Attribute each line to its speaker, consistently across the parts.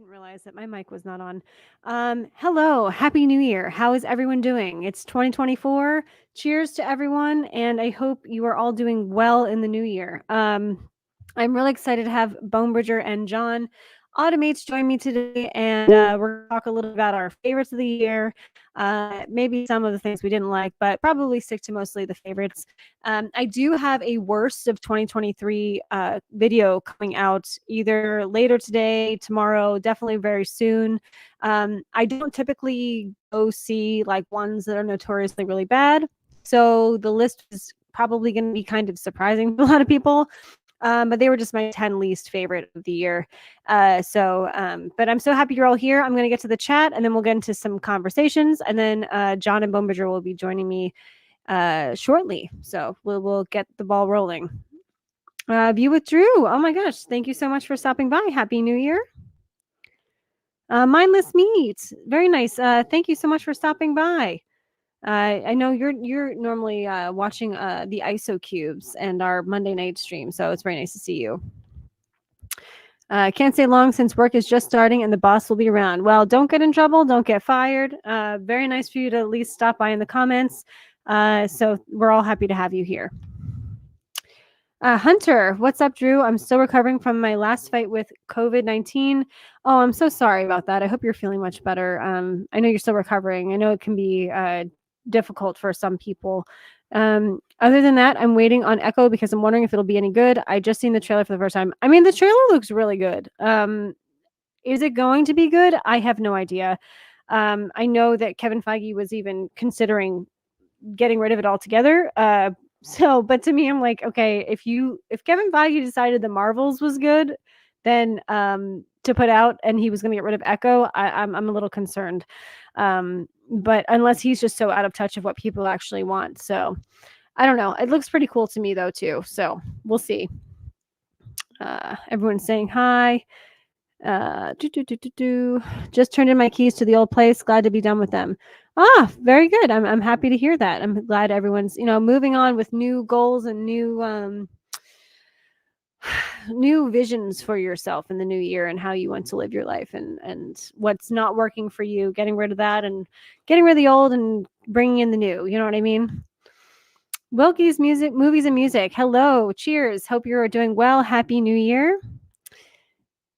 Speaker 1: Didn't realize that my mic was not on. Hello, Happy New Year. How is everyone doing? It's 2024. Cheers to everyone, and I hope you are all doing well in the new year. I'm really excited to have Bonebridger and John Automates join me today, and we're going to talk a little about our favorites of the year, maybe some of the things we didn't like, but probably stick to mostly the favorites. I do have a worst of 2023 video coming out either later today, tomorrow, definitely very soon. I don't typically go see like ones that are notoriously really bad. So the list is probably going to be kind of surprising to a lot of people. But they were just my 10 least favorite of the year. But I'm so happy you're all here. I'm going to get to the chat and then we'll get into some conversations. And then John and Bonebridger will be joining me shortly. So we'll get the ball rolling. View with Drew. Oh my gosh. Thank you so much for stopping by. Happy New Year. Mindless Meat. Very nice. Thank you so much for stopping by. I know you're normally watching the ISO cubes and our Monday night stream, so it's very nice to see you. Can't stay long since work is just starting and the boss will be around. Well, don't get in trouble. Don't get fired. Very nice for you to at least stop by in the comments. So we're all happy to have you here. Hunter, what's up, Drew? I'm still recovering from my last fight with COVID-19. Oh, I'm so sorry about that. I hope you're feeling much better. I know you're still recovering. I know it can be difficult for some people. Other than that, I'm waiting on Echo because I'm wondering if it'll be any good. I just seen the trailer for the first time. I mean, the trailer looks really good. Is it going to be good? I have no idea. I know that Kevin Feige was even considering getting rid of it altogether. But to me, I'm like, okay, if Kevin Feige decided the Marvels was good, then to put out and he was going to get rid of Echo, I'm a little concerned. But unless he's just so out of touch of what people actually want. So I don't know. It looks pretty cool to me though, too. So we'll see. Everyone's saying hi. Just turned in my keys to the old place. Glad to be done with them. Very good. I'm happy to hear that. I'm glad everyone's, moving on with new goals and new new visions for yourself in the new year and how you want to live your life and what's not working for you, getting rid of that and getting rid of the old and bringing in the new. You know what I mean? Wilkie's Music, Movies and Music. Hello. Cheers. Hope you're doing well. Happy New Year.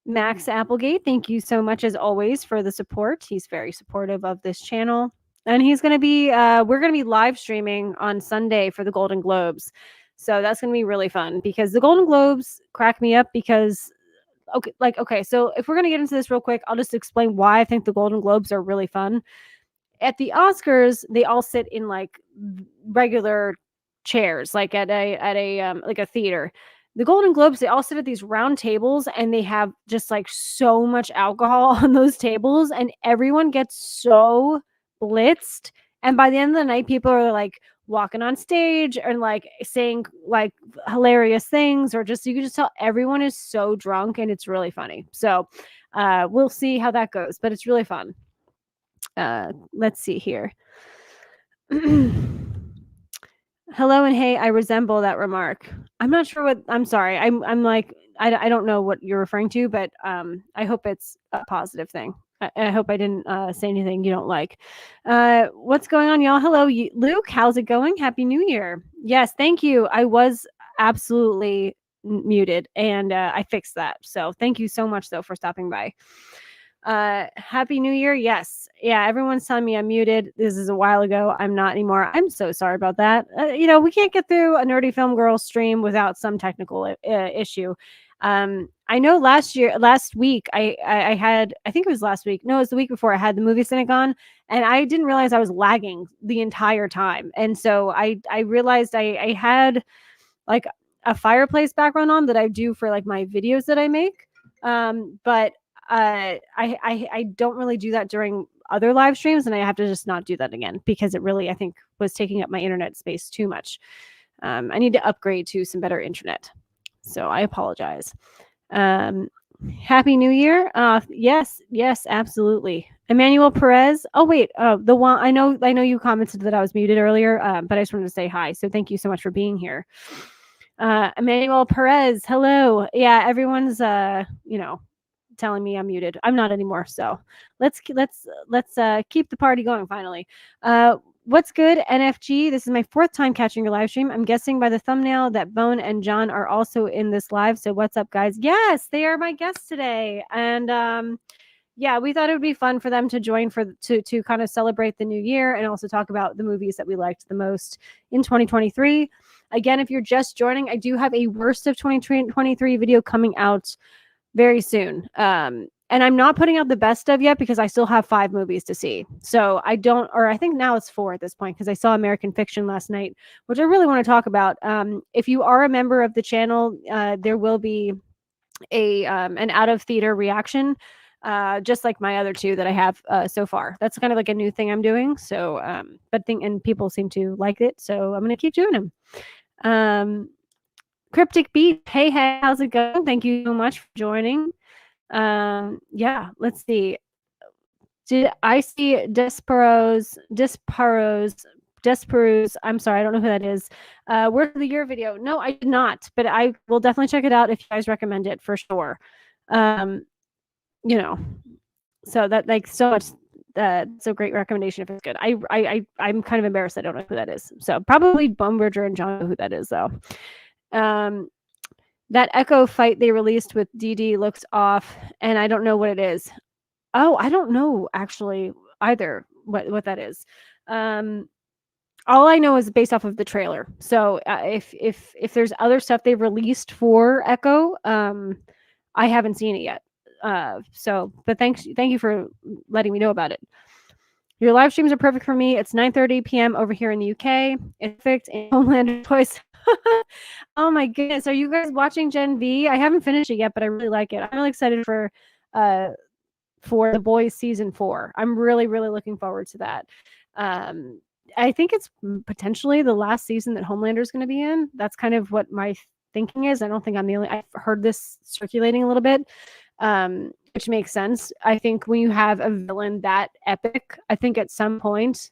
Speaker 1: Max Applegate, thank you so much as always for the support. He's very supportive of this channel. And he's going to be, we're going to be live streaming on Sunday for the Golden Globes. So that's going to be really fun because the Golden Globes crack me up because, okay, so if we're going to get into this real quick, I'll just explain why I think the Golden Globes are really fun. At the Oscars, they all sit in like regular chairs, like at a theater. The Golden Globes, they all sit at these round tables and they have just like so much alcohol on those tables and everyone gets so blitzed. And by the end of the night, people are like walking on stage and like saying like hilarious things or just, you can just tell everyone is so drunk and it's really funny. So we'll see how that goes, but it's really fun. Let's see here. Hello and hey, I resemble that remark. I'm not sure what, I'm sorry. I'm like, I don't know what you're referring to, but I hope it's a positive thing. I hope I didn't say anything you don't like. What's going on, y'all? Hello, Luke. How's it going? Happy New Year. Yes, thank you. I was absolutely muted and I fixed that. So thank you so much, though, for stopping by. Happy New Year. Yes. Yeah. Everyone's telling me I'm muted. This is a while ago. I'm not anymore. I'm so sorry about that. We can't get through a Nerdy Film Girl stream without some technical issue. I know last week, I had, I think it was last week. No, it was the week before I had the movie Cynic on and I didn't realize I was lagging the entire time. And so I realized I had like a fireplace background on that I do for like my videos that I make. But I don't really do that during other live streams and I have to just not do that again because it really, I think, was taking up my internet space too much. I need to upgrade to some better internet. So I apologize. Happy New Year. Yes, absolutely. Emmanuel Perez. Oh, wait. The one I know you commented that I was muted earlier, but I just wanted to say hi. So thank you so much for being here. Emmanuel Perez. Hello. Yeah, everyone's, telling me I'm muted. I'm not anymore. So let's keep the party going finally. What's good, NFG? This is my 4th time catching your live stream. I'm guessing by the thumbnail that Bone and John are also in this live. So what's up, guys? Yes, they are my guests today. And yeah, we thought it would be fun for them to join to kind of celebrate the new year and also talk about the movies that we liked the most in 2023. Again, if you're just joining, I do have a worst of 2023 video coming out very soon. And I'm not putting out the best of yet because I still have 5 movies to see. So I don't, or I think now it's 4 at this point because I saw American Fiction last night, which I really want to talk about. If you are a member of the channel, there will be an out of theater reaction, just like my other 2 that I have so far. That's kind of like a new thing I'm doing. So, and people seem to like it, so I'm gonna keep doing them. Cryptic Beat, hey, how's it going? Thank you so much for joining. Yeah, let's see. Did I see Desperos? I'm sorry, I don't know who that is. Word of the Year video. No, I did not, but I will definitely check it out if you guys recommend it for sure. You know, so that like so much. It's a great recommendation if it's good. I'm kind of embarrassed I don't know who that is. So probably Bumberger and John know who that is though. That Echo fight they released with DD looks off, and I don't know what it is. Oh, I don't know actually either what that is. All I know is based off of the trailer. So if there's other stuff they've released for Echo, I haven't seen it yet. But thank you for letting me know about it. Your live streams are perfect for me. It's 9:30 p.m. over here in the UK. It's perfect in Homelander Toys. Oh my goodness, are you guys watching Gen V? I haven't finished it yet, but I really like it. I'm really excited for The Boys season 4. I'm really looking forward to that. I think it's potentially the last season that Homelander is going to be in. That's kind of what my thinking is. I don't think I'm the only. I've heard this circulating a little bit, which makes sense. I think when you have a villain that epic, I think at some point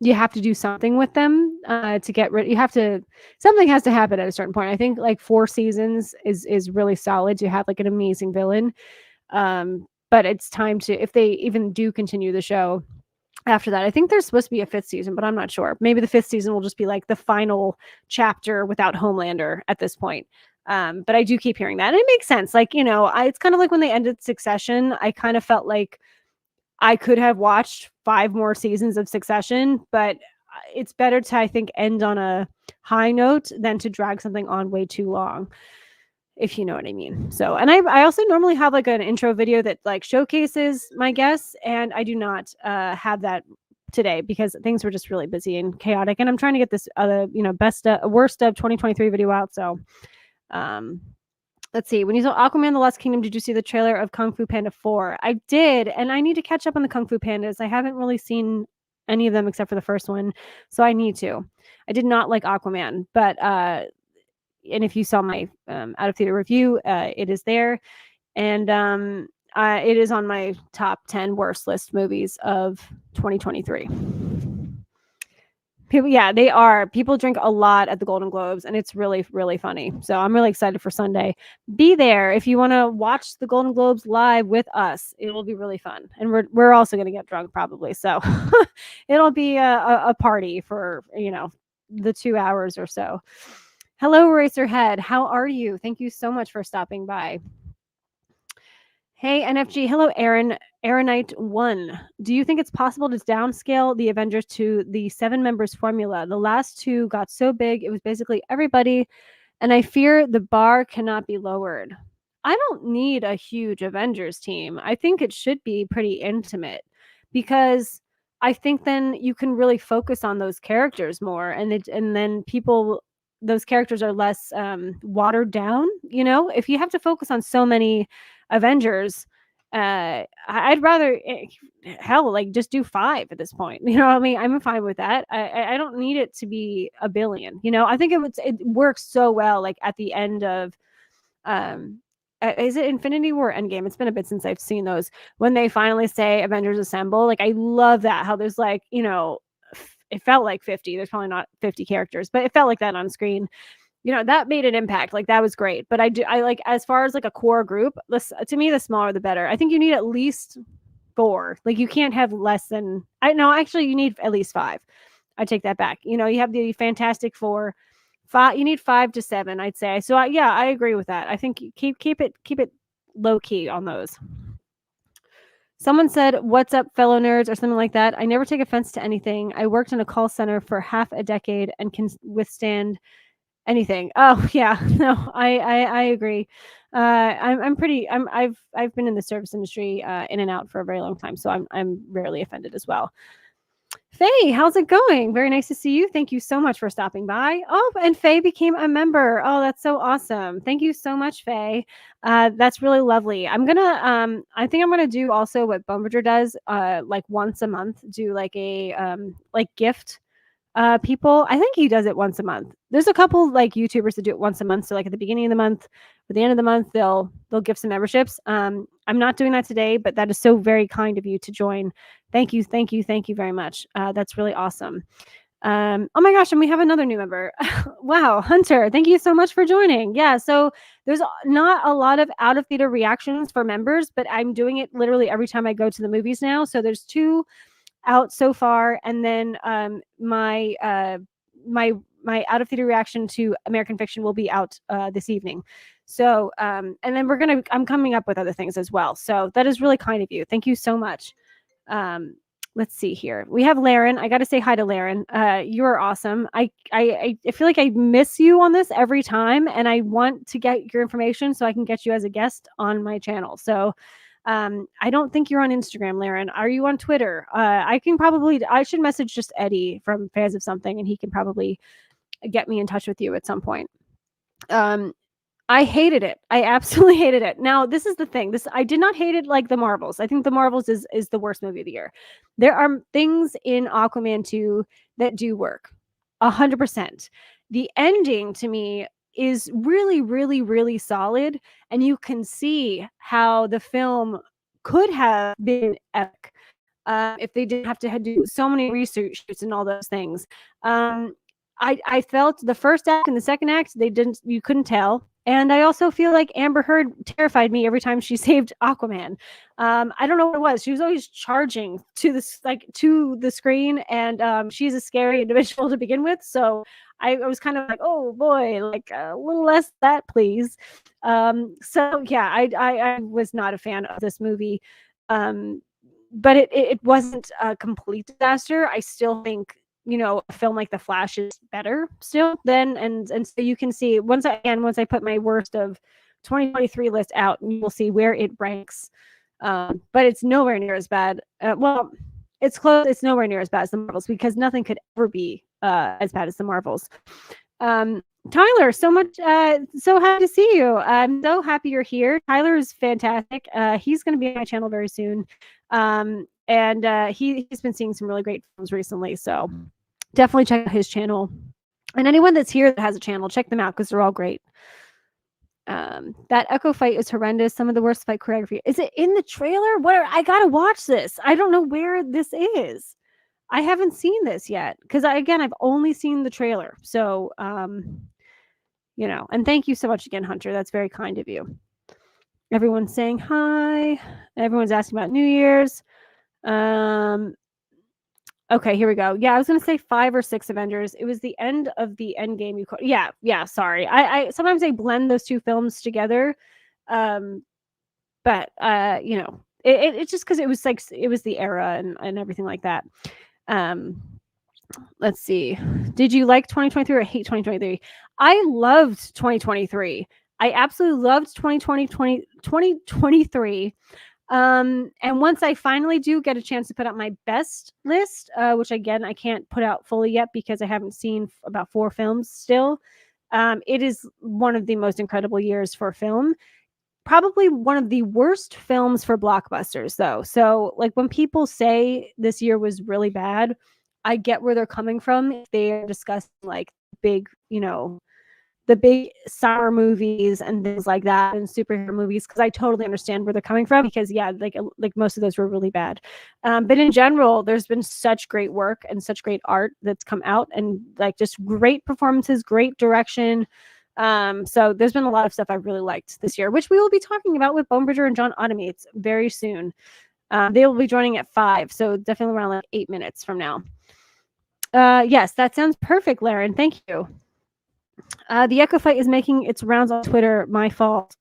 Speaker 1: you have to do something with them to get rid. Something has to happen at a certain point. I think like 4 seasons is really solid to have like an amazing villain. But it's time to, if they even do continue the show after that. I think there's supposed to be a 5th season, but I'm not sure. Maybe the 5th season will just be like the final chapter without Homelander at this point. But I do keep hearing that. And it makes sense. Like, it's kind of like when they ended Succession, I kind of felt like I could have watched 5 more seasons of Succession, but it's better to, I think, end on a high note than to drag something on way too long, if you know what I mean. So, and I also normally have like an intro video that like showcases my guests, and I do not have that today because things were just really busy and chaotic, and I'm trying to get this other, worst of 2023 video out. So, let's see. When you saw Aquaman The Lost Kingdom, did you see the trailer of Kung Fu Panda 4? I did, and I need to catch up on the Kung Fu Pandas. I haven't really seen any of them except for the first one, so I need to. I did not like Aquaman, but and if you saw my out of theater review, it is there, and it is on my top 10 worst list movies of 2023. They are. People drink a lot at the Golden Globes, and it's really funny. So I'm really excited for Sunday. Be there if you want to watch the Golden Globes live with us. It will be really fun, and we're also going to get drunk probably. So it'll be a party for the 2 hours or so. Hello, Racerhead. How are you? Thank you so much for stopping by. Hey, NFG. Hello, Aaronite1. Do you think it's possible to downscale the Avengers to the 7 members formula? The last 2 got so big, it was basically everybody, and I fear the bar cannot be lowered. I don't need a huge Avengers team. I think it should be pretty intimate because I think then you can really focus on those characters more, and then those characters are less watered down. If you have to focus on so many Avengers, I'd rather just do 5 at this point. You know what I mean? I'm fine with that. I don't need it to be a billion. I think it works so well. Like at the end of is it Infinity War Endgame? It's been a bit since I've seen those. When they finally say Avengers Assemble, like I love that. How there's like it felt like 50. There's probably not 50 characters, but it felt like that on screen. that made an impact. Like, that was great. But I like, as far as like a core group, to me, the smaller the better. I think you need at least 4. Like, you can't have less than, I know, actually, you need at least 5. I take that back. You have the Fantastic Four. 5, you need 5 to 7, I'd say. So yeah, I agree with that. I think keep it low key on those. Someone said, "What's up, fellow nerds?" or something like that. I never take offense to anything. I worked in a call center for half a decade and can withstand anything. Oh yeah, no, I agree. I've been in the service industry in and out for a very long time, so I'm rarely offended as well. Faye, how's it going? Very nice to see you. Thank you so much for stopping by. Oh, and Faye became a member. Oh, that's so awesome. Thank you so much, Faye. That's really lovely. I think I'm gonna do also what Bumberger does, like once a month, do like a like gift people. I think he does it once a month. There's a couple like YouTubers that do it once a month. So like at the beginning of the month, at the end of the month, they'll give some memberships. I'm not doing that today, but that is so very kind of you to join. Thank you, thank you, thank you very much. That's really awesome. Oh my gosh, and we have another new member. Wow, Hunter, thank you so much for joining. Yeah, so there's not a lot of out of theater reactions for members, but I'm doing it literally every time I go to the movies now. So there's 2 out so far, and then my out of theater reaction to American Fiction will be out this evening. So and then I'm coming up with other things as well. So that is really kind of you. Thank you so much. Let's see here. We have Laren. I got to say hi to Laren. You are awesome. I feel like I miss you on this every time, and I want to get your information so I can get you as a guest on my channel. So I don't think you're on Instagram, Laren. Are you on Twitter? I should message just Eddie from Fans of Something, and he can probably get me in touch with you at some point. I hated it. I absolutely hated it. Now, this is the thing. I did not hate it like The Marvels. I think The Marvels is the worst movie of the year. There are things in Aquaman 2 that do work. 100%. The ending to me is really, really, really solid, and you can see how the film could have been epic if they didn't have to do so many research shoots and all those things. I felt the first act and the second act, you couldn't tell. And I also feel like Amber Heard terrified me every time she saved Aquaman. I don't know what it was. She was always charging to the screen, and she's a scary individual to begin with. So I was kind of like, oh boy, like a little less that, please. So yeah, I was not a fan of this movie. But it wasn't a complete disaster. I still think a film like The Flash is better still then, and so you can see once I put my worst of 2023 list out, and you will see where it ranks. But it's nowhere near as bad. Well, it's close. It's nowhere near as bad as The Marvels, because nothing could ever be as bad as The Marvels. Tyler, so happy to see you. I'm so happy you're here. Tyler is fantastic. He's going to be on my channel very soon. And he's been seeing some really great films recently, so definitely check out his channel. And anyone that's here that has a channel, check them out, because they're all great. That Echo fight is horrendous. Some of the worst fight choreography. Is it in the trailer? I gotta watch this. I don't know where this is. I haven't seen this yet, because I've only seen the trailer. So and thank you so much again, Hunter. That's very kind of you. Everyone's saying hi. Everyone's asking about New Year's. Okay, here we go. Yeah, I was gonna say 5 or 6 Avengers. It was the end of the Endgame. Yeah. Sorry. I sometimes I blend those 2 films together. But it's just because it was like it was the era and everything like that. Let's see. Did you like 2023 or hate 2023? I loved 2023. I absolutely loved 2023. And once I finally do get a chance to put out my best list, which again, I can't put out fully yet because I haven't seen about 4 films still. It is one of the most incredible years for film. Probably one of the worst films for blockbusters, though. So like when people say this year was really bad, I get where they're coming from. If they are discussing like big, the big summer movies and things like that, and superhero movies, because I totally understand where they're coming from, because like most of those were really bad. But in general, there's been such great work and such great art that's come out, and like just great performances, great direction. So there's been a lot of stuff I've really liked this year, which we will be talking about with Bone Bridger and John Automates very soon. They will be joining at 5, so definitely around like 8 minutes from now. Yes, that sounds perfect, Laren. Thank you. The Echo fight is making its rounds on Twitter. My fault.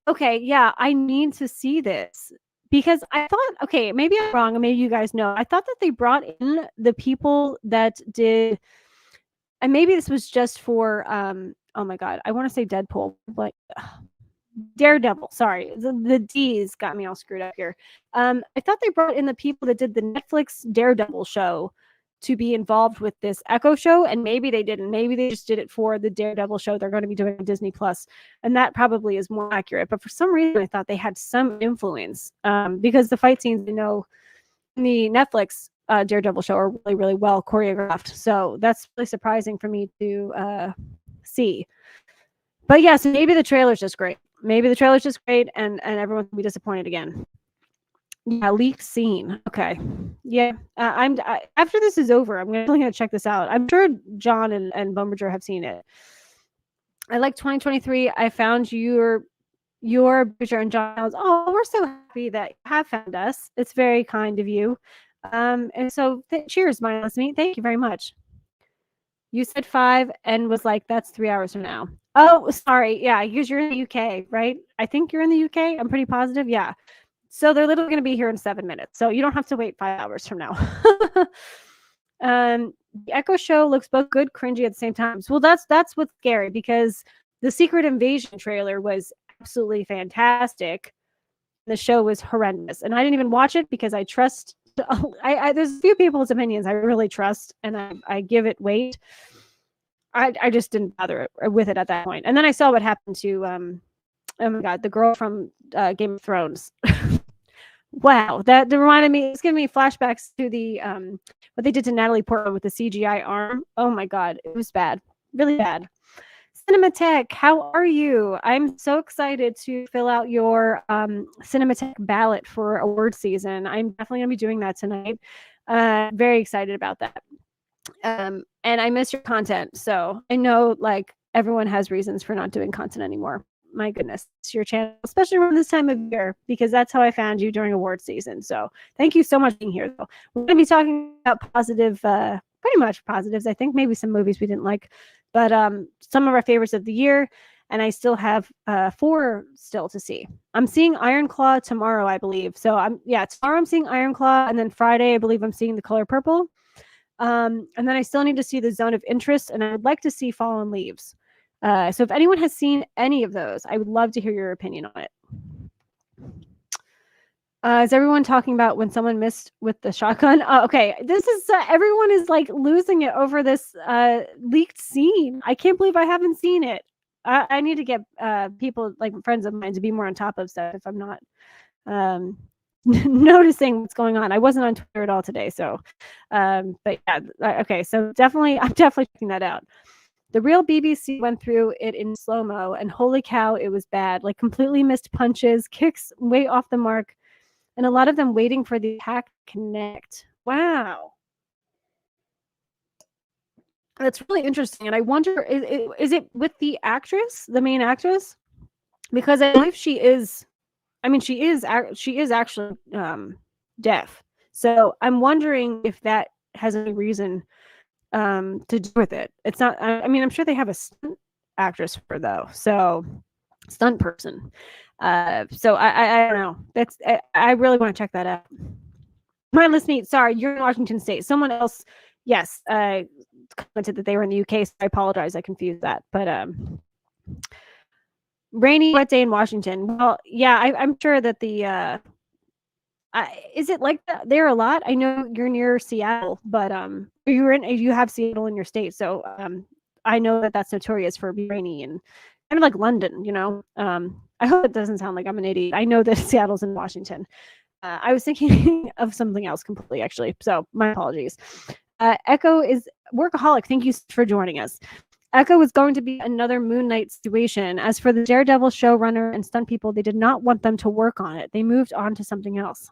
Speaker 1: Okay, yeah, I need to see this because I thought, okay, maybe I'm wrong, and maybe you guys know. I thought that they brought in the people that did, and maybe this was just for, oh my God, I want to say Deadpool, but Daredevil. Sorry, the D's got me all screwed up here. I thought they brought in the people that did the Netflix Daredevil show to be involved with this Echo show, and maybe they didn't. Maybe they just did it for the Daredevil show they're going to be doing on Disney Plus, and that probably is more accurate. But for some reason, I thought they had some influence because the fight scenes, in the Netflix Daredevil show are really, really well choreographed. So that's really surprising for me to see. But yes, maybe the trailer's just great. Maybe the trailer's just great, and everyone will be disappointed again. Yeah, leaked scene. Okay. Yeah. After this is over, I'm really gonna check this out. I'm sure John and Bumberger have seen it. I like 2023. I found your Bridger and John. Oh, we're so happy that you have found us. It's very kind of you. And so cheers, mindless meat. Thank you very much. You said 5 and was like, that's 3 hours from now. Oh, sorry. Yeah, because you're in the UK, right? I think you're in the UK. I'm pretty positive. Yeah. So they're literally going to be here in 7 minutes. So you don't have to wait 5 hours from now. The Echo show looks both good, cringy at the same time. Well, that's what's scary because the Secret Invasion trailer was absolutely fantastic. The show was horrendous, and I didn't even watch it because I trust. There's a few people's opinions I really trust, and I give it weight. I just didn't bother with it at that point. And then I saw what happened to oh my God, the girl from Game of Thrones. Wow, that reminded me. It's giving me flashbacks to the what they did to Natalie Portman with the CGI arm. Oh my God, it was bad, really bad. Cinematech, how are you? I'm so excited to fill out your Cinematech ballot for award season. I'm definitely gonna be doing that tonight. Very excited about that. And I miss your content, so I know like everyone has reasons for not doing content anymore. My goodness, it's your channel, especially around this time of year, because that's how I found you during award season. So thank you so much for being here, though. We're going to be talking about positive, pretty much positives. I think maybe some movies we didn't like, but some of our favorites of the year. And I still have 4 still to see. I'm seeing Iron Claw tomorrow, I believe. So tomorrow I'm seeing Iron Claw, and then Friday I believe I'm seeing The Color Purple. And then I still need to see The Zone of Interest, and I would like to see Fallen Leaves. So if anyone has seen any of those, I would love to hear your opinion on it. Is everyone talking about when someone missed with the shotgun? Okay, this is everyone is like losing it over this leaked scene. I can't believe I haven't seen it. I need to get people like friends of mine to be more on top of stuff if I'm not noticing what's going on. I wasn't on Twitter at all today, so but yeah, okay, so I'm definitely checking that out. The real BBC went through it in slow-mo, and holy cow, it was bad. Like completely missed punches, kicks way off the mark, and a lot of them waiting for the attack to connect. Wow. That's really interesting. And I wonder, is it with the actress, the main actress? Because I believe she is actually deaf. So I'm wondering if that has any reason to do with it. It's not, I mean, I'm sure they have a stunt actress for though. So stunt person. So I don't know. I really want to check that out. Mindless Meat, sorry, you're in Washington State. Someone else, yes, commented that they were in the UK. So I apologize. I confused that. But rainy, wet day in Washington. Well, yeah, I'm sure that the is it like that there a lot? I know you're near Seattle, but you have Seattle in your state, so I know that that's notorious for being rainy and kind of like London, you know. I hope it doesn't sound like I'm an idiot. I know that Seattle's in Washington. I was thinking of something else completely, actually. So my apologies. Echo is workaholic. Thank you for joining us. Echo was going to be another Moon Knight situation. As for the Daredevil showrunner and stunt people, they did not want them to work on it. They moved on to something else.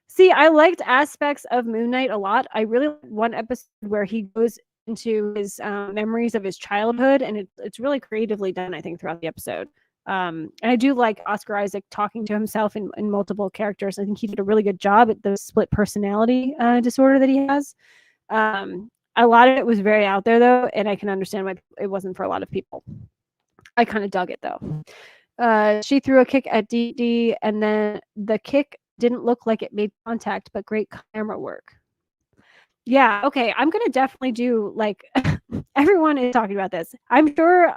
Speaker 1: See, I liked aspects of Moon Knight a lot. I really liked one episode where he goes into his memories of his childhood, and it's really creatively done, I think, throughout the episode. And I do like Oscar Isaac talking to himself in multiple characters. I think he did a really good job at the split personality disorder that he has. A lot of it was very out there, though, and I can understand why it wasn't for a lot of people. I kind of dug it, though. She threw a kick at Dee Dee, and then the kick didn't look like it made contact, but great camera work. Yeah, okay. I'm gonna definitely do like everyone is talking about this. I'm sure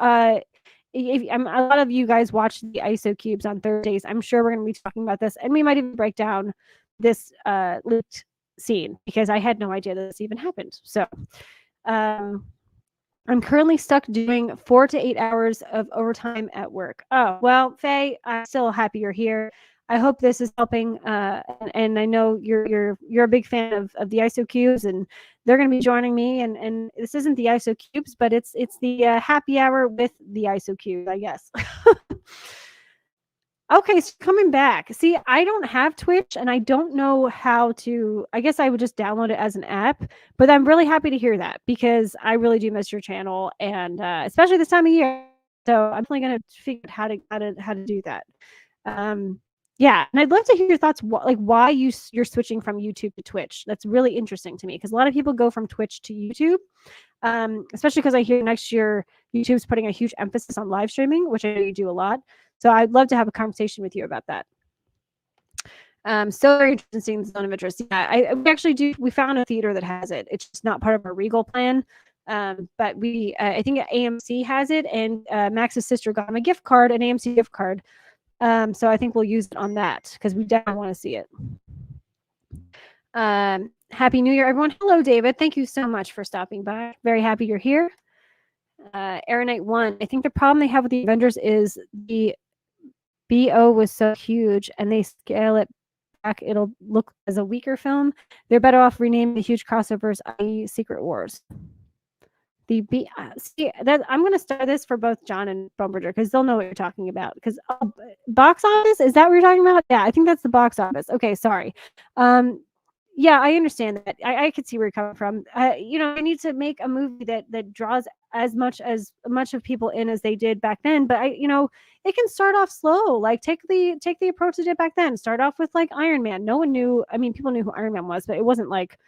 Speaker 1: if a lot of you guys watch the ISO cubes on Thursdays, I'm sure we're gonna be talking about this, and we might even break down this leaked scene because I had no idea this even happened. So I'm currently stuck doing 4 to 8 hours of overtime at work. Oh, well, Faye, I'm still happy you're here. I hope this is helping. And I know you're a big fan of the ISO cubes, and they're going to be joining me. And this isn't the ISO cubes, but it's the happy hour with the ISO cubes, I guess. Okay, so coming back. See, I don't have Twitch and I don't know how to, I guess I would just download it as an app, but I'm really happy to hear that because I really do miss your channel and especially this time of year. So I'm definitely going to figure out how to do that. Yeah, and I'd love to hear your thoughts like why you're switching from YouTube to Twitch. That's really interesting to me because a lot of people go from Twitch to YouTube. Especially because I hear next year YouTube's putting a huge emphasis on live streaming, which I know you do a lot. So I'd love to have a conversation with you about that. So very interesting, Zone of Interest. Yeah, we actually do. We found a theater that has it. It's just not part of our Regal plan. But I think AMC has it, and Max's sister got him a gift card, an AMC gift card. So I think we'll use it on that because we definitely want to see it. Happy New Year, everyone. Hello, David. Thank you so much for stopping by. Very happy you're here. Aeronite 1. I think the problem they have with the Avengers is the BO was so huge and they scale it back. It'll look as a weaker film. They're better off renaming the huge crossovers, i.e. Secret Wars. See that I'm going to start this for both John and Bumberger because they'll know what you're talking about. Because box office, is that what you're talking about? Yeah, I think that's the box office. Okay, sorry. Yeah, I understand that. I could see where you're coming from. I need to make a movie that draws as much of people in as they did back then. But it can start off slow. Like take the approach they did back then. Start off with like Iron Man. No one knew. I mean, people knew who Iron Man was, but it wasn't like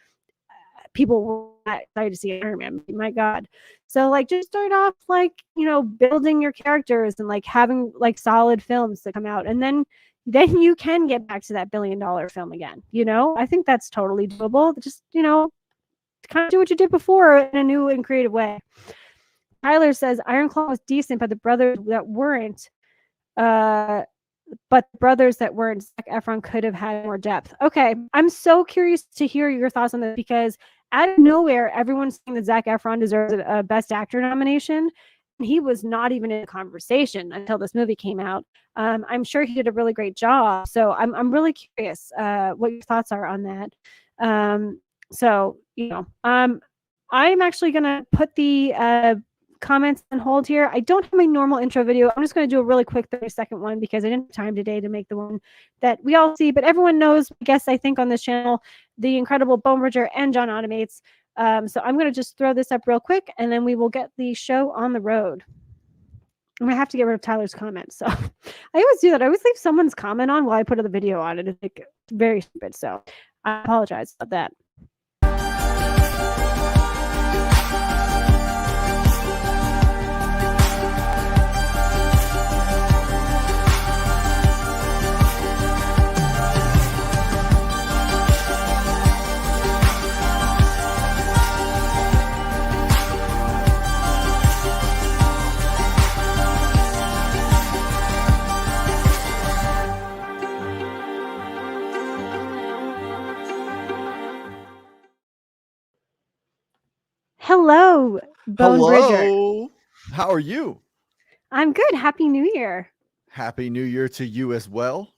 Speaker 1: people were excited to see Iron Man. My God. So like just start off like building your characters and like having like solid films to come out, and then you can get back to that $1 billion film again. I think that's totally doable. Just, kind of do what you did before in a new and creative way. Tyler says Iron Claw was decent, but the brothers that weren't, Zac Efron could have had more depth. Okay. I'm so curious to hear your thoughts on this because out of nowhere, everyone's saying that Zac Efron deserves a Best Actor nomination. He was not even in a conversation until this movie came out. I'm sure he did a really great job. So I'm really curious what your thoughts are on that. I'm actually going to put the comments on hold here. I don't have my normal intro video. I'm just going to do a really quick 30-second one because I didn't have time today to make the one that we all see, but everyone knows, I guess, I think on this channel, the incredible Bone Bridger and John Automates. So I'm going to just throw this up real quick and then we will get the show on the road. I'm going to have to get rid of Tyler's comment. So I always do that. I always leave someone's comment on while I put the video on. It's like very stupid. So I apologize about that. Hello, Bone Bridger.
Speaker 2: How are you?
Speaker 1: I'm good. Happy New Year.
Speaker 2: Happy New Year to you as well.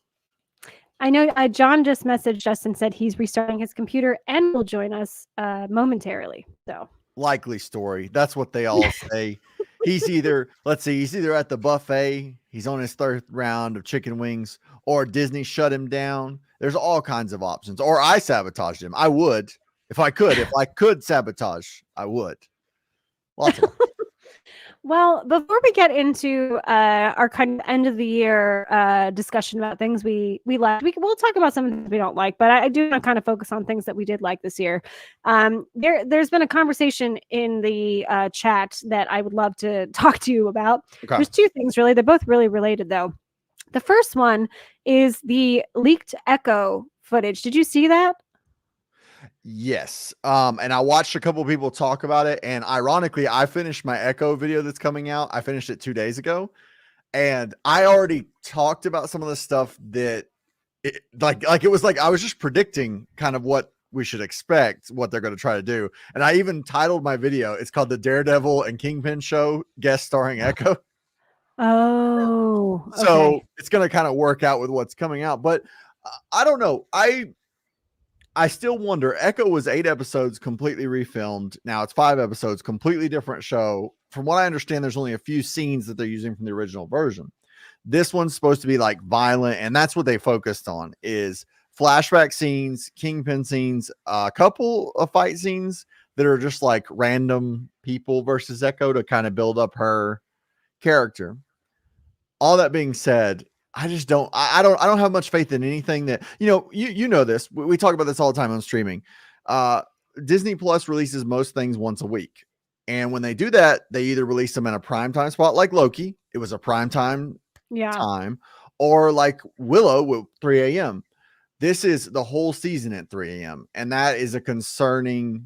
Speaker 1: I know John just messaged us and said he's restarting his computer and will join us momentarily. So
Speaker 2: likely story. That's what they all say. He's either at the buffet, he's on his third round of chicken wings, or Disney shut him down. There's all kinds of options. Or I sabotaged him. I would. If I could sabotage, I would. Lots of laughs.
Speaker 1: Well, before we get into our kind of end of the year discussion about things we liked, we'll talk about some things we don't like, but I do want to kind of focus on things that we did like this year. There's been a conversation in the chat that I would love to talk to you about.
Speaker 3: Okay.
Speaker 1: There's two things really; they're both really related, though. The first one is the leaked Echo footage. Did you see that?
Speaker 2: Yes. And I watched a couple people talk about it, and ironically, I finished my Echo video that's coming out. I finished it 2 days ago, and I already talked about some of the stuff that like it was like I was just predicting kind of what we should expect, what they're going to try to do. And I even titled my video, it's called The Daredevil and Kingpin Show, guest starring Echo.
Speaker 1: Oh, okay.
Speaker 2: So it's going to kind of work out with what's coming out. But I don't know. I still wonder. Echo was 8 episodes completely refilmed. Now it's 5 episodes, completely different show. From what I understand, there's only a few scenes that they're using from the original version. This one's supposed to be like violent, and that's what they focused on is flashback scenes, Kingpin scenes, a couple of fight scenes that are just like random people versus Echo to kind of build up her character. All that being said, I just don't I don't have much faith in anything that you know this. We talk about this all the time on streaming. Disney Plus releases most things once a week. And when they do that, they either release them in a primetime spot like Loki. It was a primetime time, or like Willow at 3 a.m. This is the whole season at 3 a.m. And that is a concerning,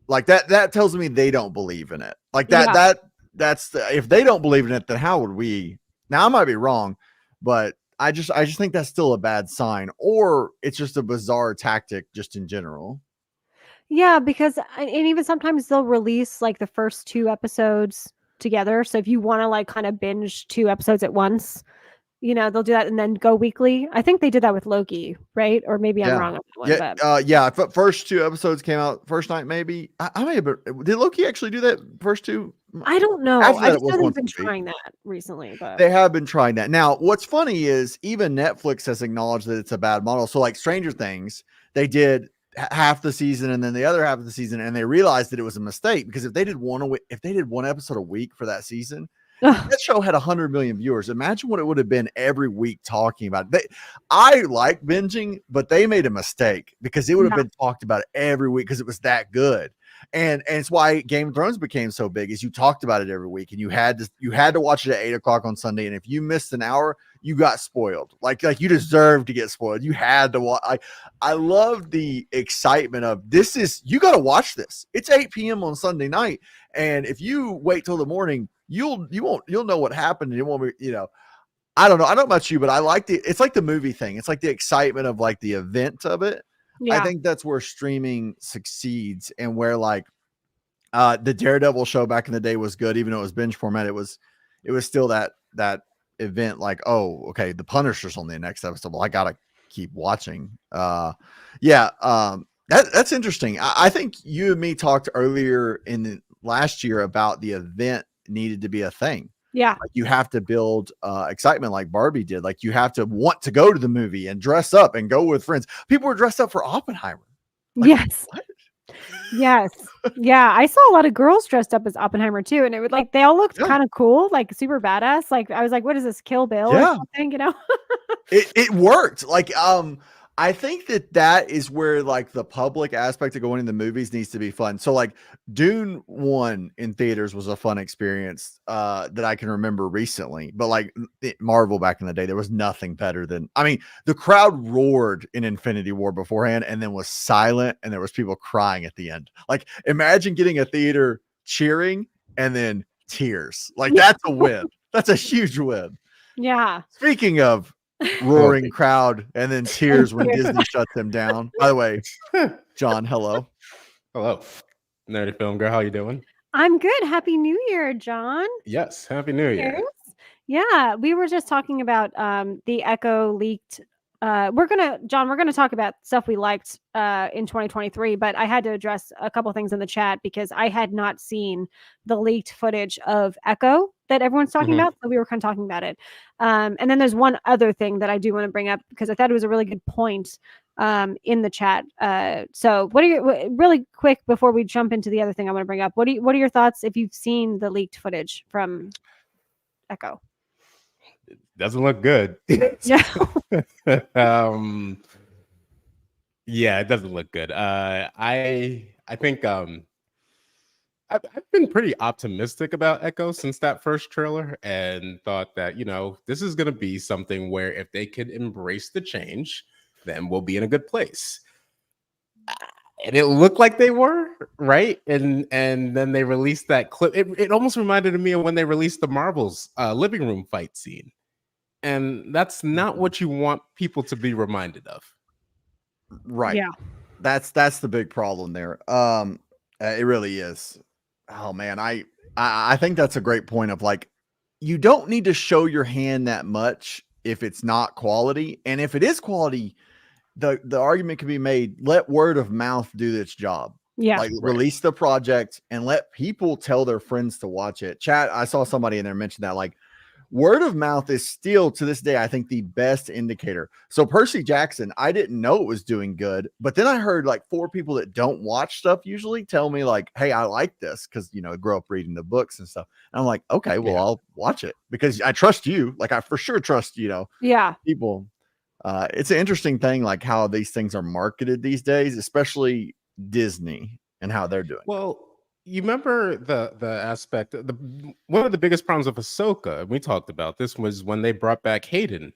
Speaker 2: like that tells me they don't believe in it. Like that's if they don't believe in it, then how would we? Now I might be wrong, but I just think that's still a bad sign, or it's just a bizarre tactic just in general.
Speaker 1: Yeah, because and even sometimes they'll release like the first 2 episodes together. So if you want to like kind of binge 2 episodes at once, they'll do that and then go weekly. I think they did that with Loki, right? Or maybe I'm wrong on that one.
Speaker 2: Yeah. First 2 episodes came out first night, maybe. I may have been, did Loki actually do that first 2?
Speaker 1: I don't know.
Speaker 2: After
Speaker 1: I
Speaker 2: that,
Speaker 1: just know they've been trying that recently, but
Speaker 2: they have been trying that. Now, what's funny is even Netflix has acknowledged that it's a bad model. So, like Stranger Things, they did half the season and then the other half of the season, and they realized that it was a mistake because if they did one episode a week for that season, that show had 100 million viewers. Imagine what it would have been every week talking about it. I like binging, but they made a mistake because it would have been talked about every week because it was that good. And it's why Game of Thrones became so big, is you talked about it every week, and you had to watch it at 8:00 on Sunday. And if you missed an hour, you got spoiled. Like you deserved to get spoiled. You had to watch. I love the excitement of this. You got to watch this. It's 8 p.m. on Sunday night, and if you wait till the morning, you'll know what happened, and it won't be. I don't know. I don't know about you, but I like it's like the movie thing. It's like the excitement of like the event of it. I think that's where streaming succeeds, and where like the Daredevil show back in the day was good, even though it was binge format. It was still that event. Like, oh, okay, the Punisher's on the next episode. Well, I gotta keep watching. That's interesting. I think you and me talked earlier in the last year about the event needed to be a thing.
Speaker 1: Yeah.
Speaker 2: Like you have to build excitement like Barbie did. Like you have to want to go to the movie and dress up and go with friends. People were dressed up for Oppenheimer. Like,
Speaker 1: yes.
Speaker 2: What?
Speaker 1: Yes. Yeah. I saw a lot of girls dressed up as Oppenheimer too. And it would like, they all looked kind of cool, like super badass. Like I was like, what is this, Kill Bill or something,
Speaker 2: It worked. Like, I think that is where like the public aspect of going in the movies needs to be fun. So like Dune 1 in theaters was a fun experience that I can remember recently, but like Marvel back in the day, there was nothing better than, the crowd roared in Infinity War beforehand and then was silent, and there was people crying at the end. Like imagine getting a theater cheering and then tears. Like that's a win. That's a huge win.
Speaker 1: Yeah.
Speaker 2: Speaking of roaring crowd and then tears when Disney shuts them down. By the way, John, hello.
Speaker 3: Nerdy Film Girl, how you doing?
Speaker 1: I'm good. Happy New Year, John.
Speaker 3: Yes, Happy New Year.
Speaker 1: Yeah, we were just talking about the Echo leaked. We're gonna talk about stuff we liked in 2023, but I had to address a couple things in the chat because I had not seen the leaked footage of Echo that everyone's talking about. So we were kind of talking about it. And then there's one other thing that I do want to bring up because I thought it was a really good point. in the chat. So what are your really quick before we jump into the other thing I want to bring up? What are your thoughts if you've seen the leaked footage from Echo?
Speaker 3: Doesn't look good.
Speaker 1: Yeah.
Speaker 3: Yeah, it doesn't look good. I think I've been pretty optimistic about Echo since that first trailer, and thought that this is going to be something where if they could embrace the change, then we'll be in a good place. And it looked like they were, right, and then they released that clip. It almost reminded me of when they released the Marvels living room fight scene, and that's not what you want people to be reminded of.
Speaker 2: Right.
Speaker 1: Yeah.
Speaker 2: That's the big problem there. It really is. Oh man, I think that's a great point of like, you don't need to show your hand that much if it's not quality, and if it is quality, the argument can be made, let word of mouth do its job.
Speaker 1: Yeah.
Speaker 2: Like
Speaker 3: Right.
Speaker 2: release the project and let people tell their friends to watch it. Chat, I saw somebody in there mention that, like, word of mouth is still to this day, I think, the best indicator. So Percy Jackson, I didn't know it was doing good, but then I heard like 4 people that don't watch stuff usually tell me like, hey, I like this because I grew up reading the books and stuff. And I'm like, okay, well,
Speaker 3: Yeah.
Speaker 2: I'll watch it because I trust you. Like, I for sure trust
Speaker 1: Yeah.
Speaker 2: people. It's an interesting thing, like how these things are marketed these days, especially Disney and how they're doing.
Speaker 3: Well, you remember the aspect, one of the biggest problems of Ahsoka, and we talked about this, was when they brought back Hayden,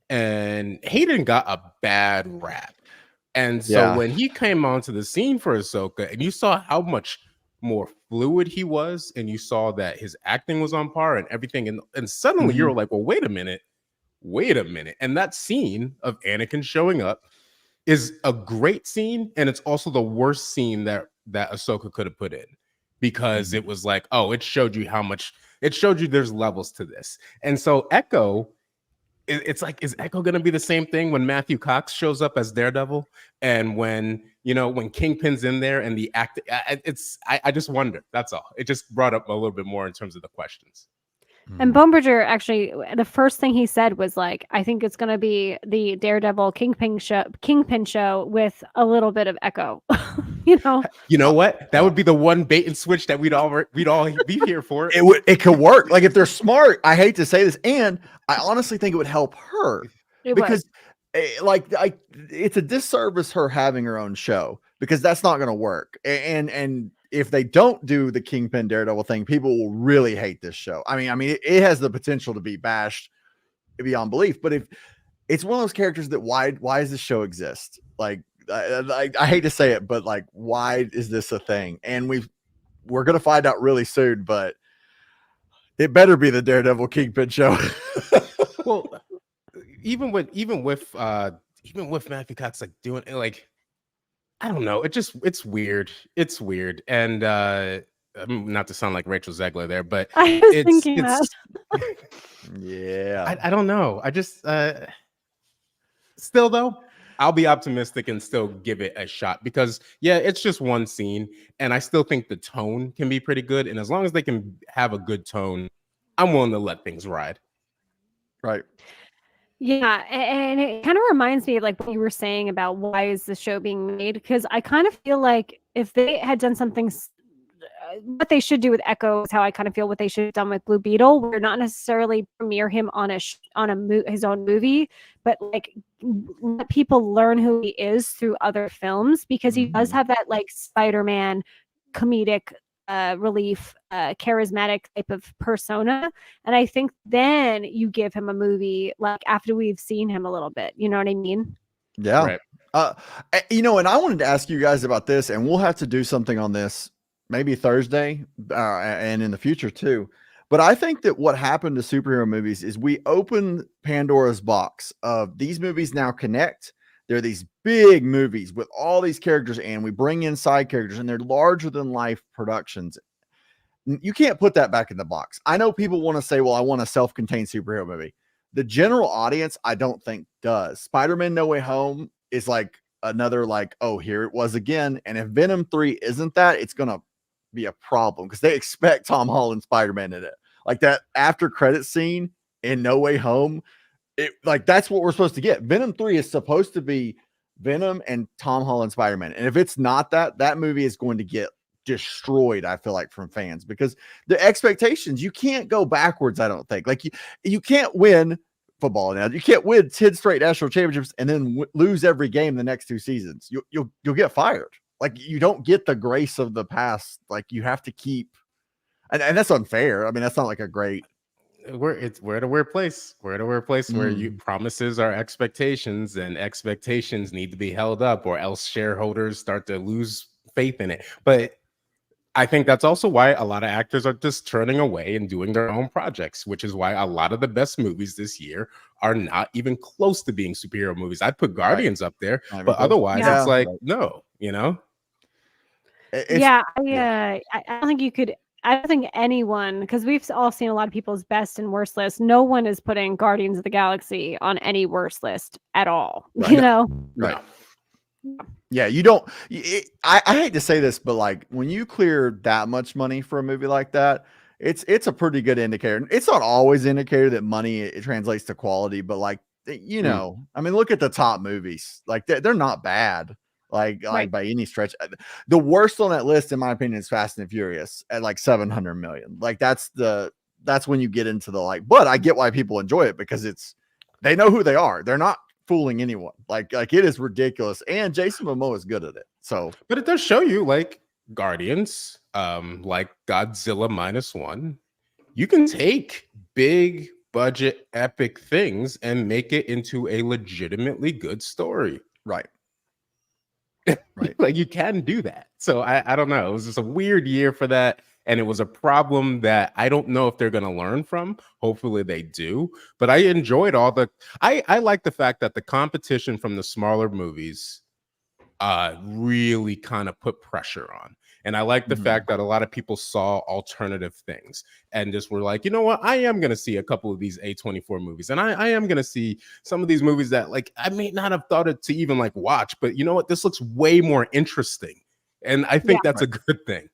Speaker 3: and Hayden got a bad rap. And so
Speaker 2: Yeah.
Speaker 3: when he came onto the scene for Ahsoka, and you saw how much more fluid he was, and you saw that his acting was on par and everything, and suddenly you were like, well, wait a minute. And that scene of Anakin showing up is a great scene, and it's also the worst scene that Ahsoka could have put in, because it was like, oh, it showed you there's levels to this. And so Echo, it's like, is Echo going to be the same thing when Matthew Cox shows up as Daredevil, and when Kingpin's in there, and the act? I just wonder. That's all. It just brought up a little bit more in terms of the questions.
Speaker 1: And Bonebridger, actually, the first thing he said was like, I think it's going to be the Daredevil Kingpin show with a little bit of Echo.
Speaker 3: You know what? That would be the one bait and switch that we'd all be here for.
Speaker 2: It could work. Like, if they're smart, I hate to say this, and I honestly think it would help her because it's a disservice her having her own show, because that's not going to work. And if they don't do the Kingpin Daredevil thing, people will really hate this show. I mean, it has the potential to be bashed beyond belief. But if it's one of those characters that why does this show exist? Like, I hate to say it, but like, why is this a thing? And we're gonna find out really soon. But it better be the Daredevil Kingpin show.
Speaker 3: Well, even with Matthew Cox, like, doing it, like, I don't know. It's weird. It's weird. And not to sound like Rachel Zegler there, but
Speaker 1: I was thinking that.
Speaker 2: Yeah.
Speaker 3: I don't know. I just still, though, I'll be optimistic and still give it a shot, because it's just one scene, and I still think the tone can be pretty good. And as long as they can have a good tone, I'm willing to let things ride.
Speaker 2: Right.
Speaker 1: Yeah, and it kind of reminds me of like what you were saying about why is the show being made, because I kind of feel like if they had done something, what they should do with Echo is how I kind of feel what they should have done with Blue Beetle, where not necessarily premiere him on his own movie, but like let people learn who he is through other films, because he does have that like Spider-Man comedic relief, charismatic type of persona. And I think then you give him a movie like after we've seen him a little bit. You know what I mean?
Speaker 2: Yeah.
Speaker 3: Right.
Speaker 2: And I wanted to ask you guys about this, and we'll have to do something on this maybe Thursday and in the future too. But I think that what happened to superhero movies is we opened Pandora's box of these movies now connect. They're these big movies with all these characters, and we bring in side characters, and they're larger than life productions. You can't put that back in the box. I know people want to say, well, I want a self-contained superhero movie. The general audience, I don't think does. Spider-Man No Way Home is like another, like, oh, here it was again. And if Venom 3 isn't that, it's going to be a problem, because they expect Tom Holland Spider-Man in it. Like that after credit scene in No Way Home, that's what we're supposed to get. Venom 3 is supposed to be Venom and Tom Holland Spider-Man. And if it's not that, that movie is going to get destroyed, I feel like, from fans, because the expectations, you can't go backwards. I don't think, like, you can't win football now. You can't win 10 straight national championships and then lose every game the next 2 seasons. You'll get fired. Like, you don't get the grace of the past. Like, you have to keep, and that's unfair. I mean, that's not like a great.
Speaker 3: We're at a weird place. We're at a weird place where you promises are expectations, and expectations need to be held up, or else shareholders start to lose faith in it. But I think that's also why a lot of actors are just turning away and doing their own projects, which is why a lot of the best movies this year are not even close to being superhero movies. I'd put Guardians up there, but otherwise it's like, no, you know?
Speaker 1: I don't think you could. I don't think anyone, because we've all seen a lot of people's best and worst lists. No one is putting Guardians of the Galaxy on any worst list at all.
Speaker 2: Right.
Speaker 1: You know?
Speaker 2: Right. Yeah, you don't. I hate to say this, but like, when you clear that much money for a movie like that, it's a pretty good indicator. It's not always an indicator that money it translates to quality, but like, you know, I mean, look at the top movies. Like, they're not bad. Like by any stretch. The worst on that list, in my opinion, is Fast and Furious at like 700 million. Like, that's when you get into the, like, but I get why people enjoy it, because they know who they are. They're not fooling anyone. Like it is ridiculous. And Jason Momoa is good at it. So,
Speaker 3: but it does show you, like Guardians, like Godzilla -1, you can take big budget epic things and make it into a legitimately good story.
Speaker 2: Right.
Speaker 3: Right. Like, you can do that. So I don't know. It was just a weird year for that. And it was a problem that I don't know if they're going to learn from. Hopefully they do. But I enjoyed I like the fact that the competition from the smaller movies really kind of put pressure on. And I like the fact that a lot of people saw alternative things and just were like, you know what? I am going to see a couple of these A24 movies. And I am going to see some of these movies that, like, I may not have thought it to even like watch, but you know what? This looks way more interesting. And I think that's a good thing.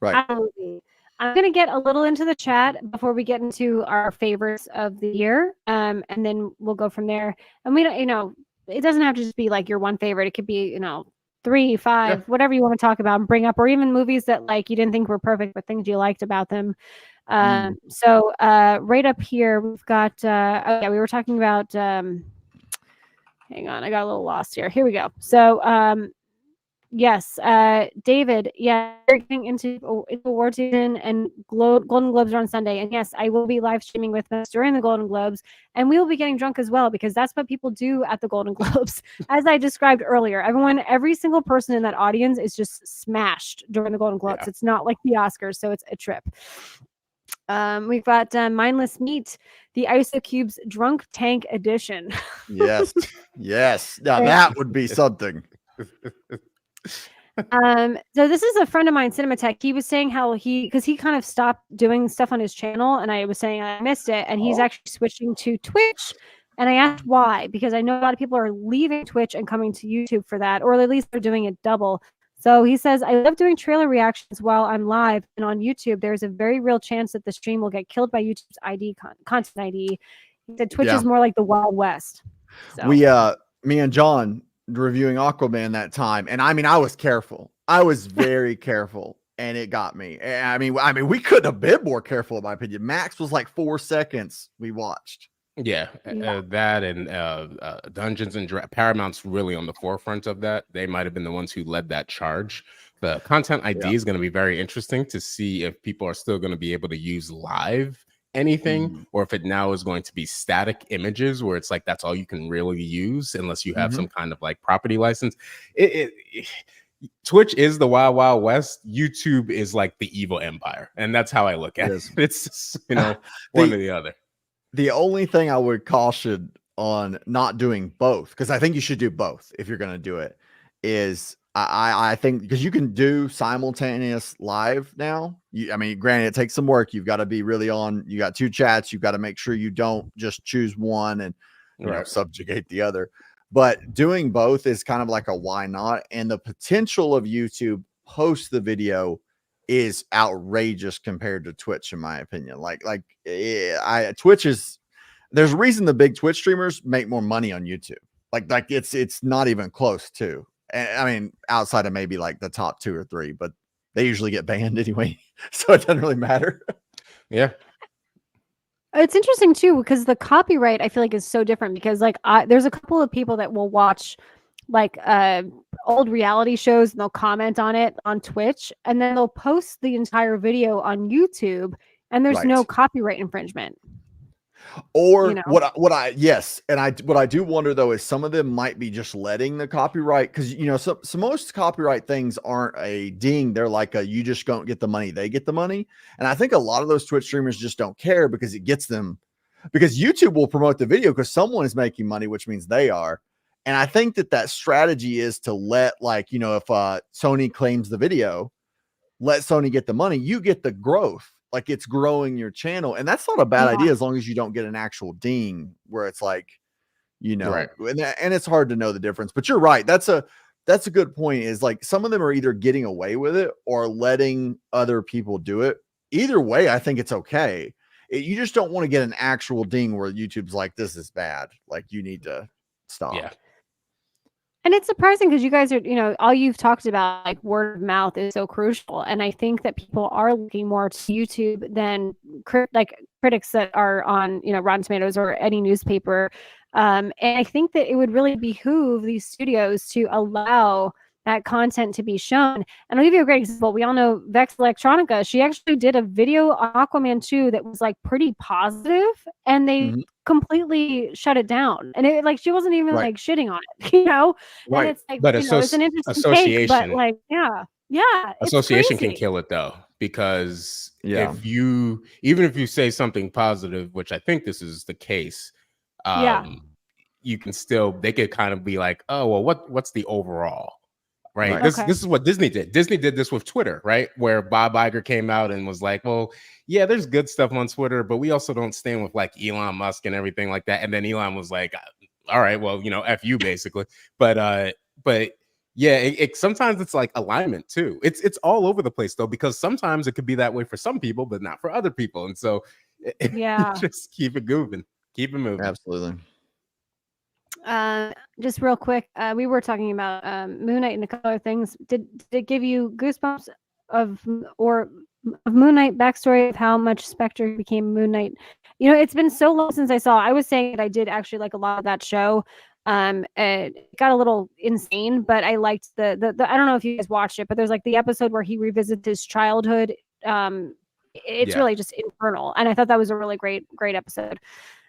Speaker 2: Right.
Speaker 1: Absolutely. I'm going to get a little into the chat before we get into our favorites of the year. And then we'll go from there. And we don't, it doesn't have to just be like your one favorite. It could be, 3, 5, whatever you want to talk about and bring up, or even movies that, like, you didn't think were perfect, but things you liked about them. So right up here, we've got, we were talking about, hang on, I got a little lost here. Here we go. So, yes, David, we're getting into award season, and Golden Globes are on Sunday. And yes, I will be live streaming with us during the Golden Globes, and we will be getting drunk as well, because that's what people do at the Golden Globes. As I described earlier, every single person in that audience is just smashed during the Golden Globes. It's not like the Oscars, so it's a trip. We've got Mindless Meat, the IsoCubes Drunk Tank Edition.
Speaker 2: Yes. Now that would be something.
Speaker 1: So this is a friend of mine, Cinematech. He was saying how because he kind of stopped doing stuff on his channel, and I was saying I missed it, and he's actually switching to Twitch. And I asked why, because I know a lot of people are leaving Twitch and coming to YouTube for that, or at least they're doing it double. So he says, I love doing trailer reactions while I'm live, and on YouTube, there's a very real chance that the stream will get killed by YouTube's ID content ID. He said Twitch is more like the Wild West. So.
Speaker 2: Me and John reviewing Aquaman that time, and I mean, I was careful. I was very careful, and it got me. I mean, we couldn't have been more careful, in my opinion. Max was like 4 seconds we watched.
Speaker 3: That and Dungeons and Paramount's really on the forefront of that. They might have been the ones who led that charge. The content ID is going to be very interesting to see if people are still going to be able to use live anything, or if it now is going to be static images where it's like that's all you can really use unless you have some kind of like property license. Twitch is the Wild Wild West. YouTube is like the evil empire, and that's how I look at it. It's just, one or the other.
Speaker 2: The only thing I would caution on not doing both, because I think you should do both if you're going to do it, is I think because you can do simultaneous live now. I mean, granted, it takes some work. You've got to be really on. You got 2 chats. You've got to make sure you don't just choose one and subjugate the other. But doing both is kind of like a why not? And the potential of YouTube post the video is outrageous compared to Twitch, in my opinion. Twitch is, there's a reason the big Twitch streamers make more money on YouTube. Like it's not even close to. And I mean, outside of maybe like the top 2 or 3, but they usually get banned anyway, so it doesn't really matter.
Speaker 3: Yeah.
Speaker 1: It's interesting too because the copyright I feel like is so different because like there's a couple of people that will watch like old reality shows and they'll comment on it on Twitch and then they'll post the entire video on YouTube and there's no
Speaker 2: Right.
Speaker 1: copyright infringement.
Speaker 2: Or
Speaker 1: know?
Speaker 2: what I yes, and what I do wonder though is some of them might be just letting the copyright, because so most copyright things aren't a ding. They're like a you just don't get the money, they get the money. And I think a lot of those Twitch streamers just don't care because it gets them, because YouTube will promote the video because someone is making money, which means they are. And I think that strategy is to let, like, if Sony claims the video, let Sony get the money, you get the growth. Like it's growing your channel. And that's not a bad idea as long as you don't get an actual ding where it's like,
Speaker 3: Right.
Speaker 2: and it's hard to know the difference. But you're right. That's a good point, is like some of them are either getting away with it or letting other people do it. Either way, I think it's okay. You just don't want to get an actual ding where YouTube's like, this is bad. Like you need to stop.
Speaker 3: Yeah.
Speaker 1: And it's surprising because you guys are, all you've talked about, like word of mouth is so crucial. And I think that people are looking more to YouTube than critics that are on, Rotten Tomatoes or any newspaper. And I think that it would really behoove these studios to allow that content to be shown. And I'll give you a great example. We all know Vex Electronica. She actually did a video on Aquaman 2 that was like pretty positive, and they completely shut it down. And it like she wasn't even like shitting on it,
Speaker 2: Right.
Speaker 1: And it's like,
Speaker 3: But
Speaker 1: it's an interesting take, but like, yeah,
Speaker 3: association
Speaker 1: it's
Speaker 3: can
Speaker 1: crazy.
Speaker 3: kill it though, because
Speaker 2: Yeah.
Speaker 3: even if you say something positive, which I think this is the case, you can still, they could kind of be like, oh well, what's the overall, right? This is what Disney did. Disney did this with Twitter, right? Where Bob Iger came out and was like, well, yeah, there's good stuff on Twitter, but we also don't stand with like Elon Musk and everything like that. And then Elon was like, all right, well, F you basically. But yeah, it sometimes it's like alignment too. It's all over the place though, because sometimes it could be that way for some people, but not for other people. And so just keep it moving. Keep it moving.
Speaker 2: Absolutely.
Speaker 1: Just real quick, we were talking about Moon Knight and a couple other things. Did it give you goosebumps of Moon Knight backstory of how much Spectre became Moon Knight? It's been so long since I saw. I was saying that I did actually like a lot of that show. It got a little insane, but I liked the I don't know if you guys watched it, but there's like the episode where he revisits his childhood. It's really just infernal, and I thought that was a really great episode.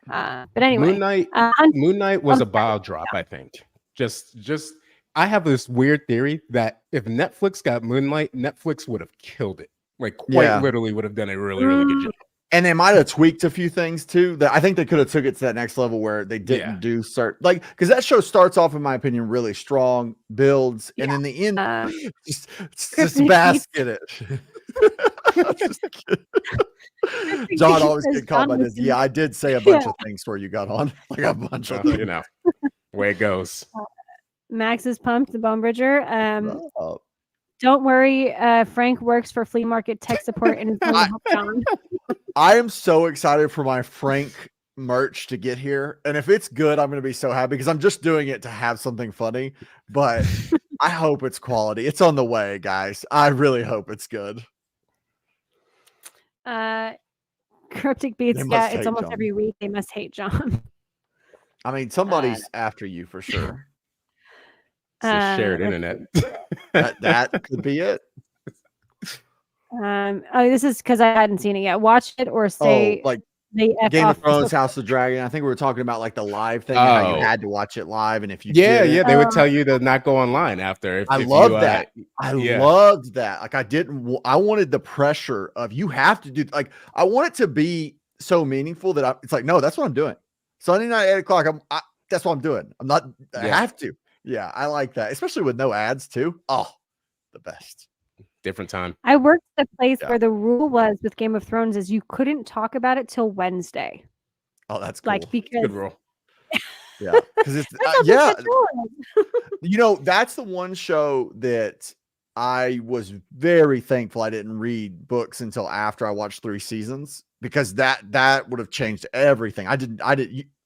Speaker 1: But anyway,
Speaker 3: Moon Knight was a bile drop, I think. Just I have this weird theory that if Netflix got Moonlight, Netflix would have killed it. Like quite literally would have done a really, really good job.
Speaker 2: And they might have tweaked a few things too. That I think they could have took it to that next level where they didn't do certain, like, because that show starts off, in my opinion, really strong, builds, and in the end, just bask in it. John always get caught by this. Yeah, I did say a bunch of things before you got on, like a bunch of things.
Speaker 3: Way it goes.
Speaker 1: Max is pumped. The Bone Bridger. Don't worry, Frank works for Flea Market Tech Support and is going to help John.
Speaker 2: I am so excited for my Frank merch to get here, and if it's good, I'm going to be so happy because I'm just doing it to have something funny. But I hope it's quality. It's on the way, guys. I really hope it's good.
Speaker 1: Cryptic Beats. Yeah, it's almost John. Every week. They must hate John.
Speaker 2: I mean, somebody's after you for sure.
Speaker 3: It's a shared internet.
Speaker 2: that could be it.
Speaker 1: This is because I hadn't seen it yet. Watch it or stay.
Speaker 2: Like Game of Thrones, House of Dragon. I think we were talking about like the live thing. How you had to watch it live, and if you
Speaker 3: they would tell you to not go online after.
Speaker 2: I love that. I loved that. Like I wanted the pressure of you have to do. Like I want it to be so meaningful that it's like, no, that's what I'm doing. Sunday night at 8:00. That's what I'm doing. I'm not. I have to. Yeah, I like that, especially with no ads too. Oh, the best.
Speaker 3: Different time.
Speaker 1: I worked at a place where the rule was with Game of Thrones is you couldn't talk about it till Wednesday.
Speaker 2: Oh, that's cool.
Speaker 1: Like because
Speaker 3: good rule.
Speaker 2: Yeah, because it's that's the one show that I was very thankful I didn't read books until after I watched 3 seasons, because that would have changed everything. I did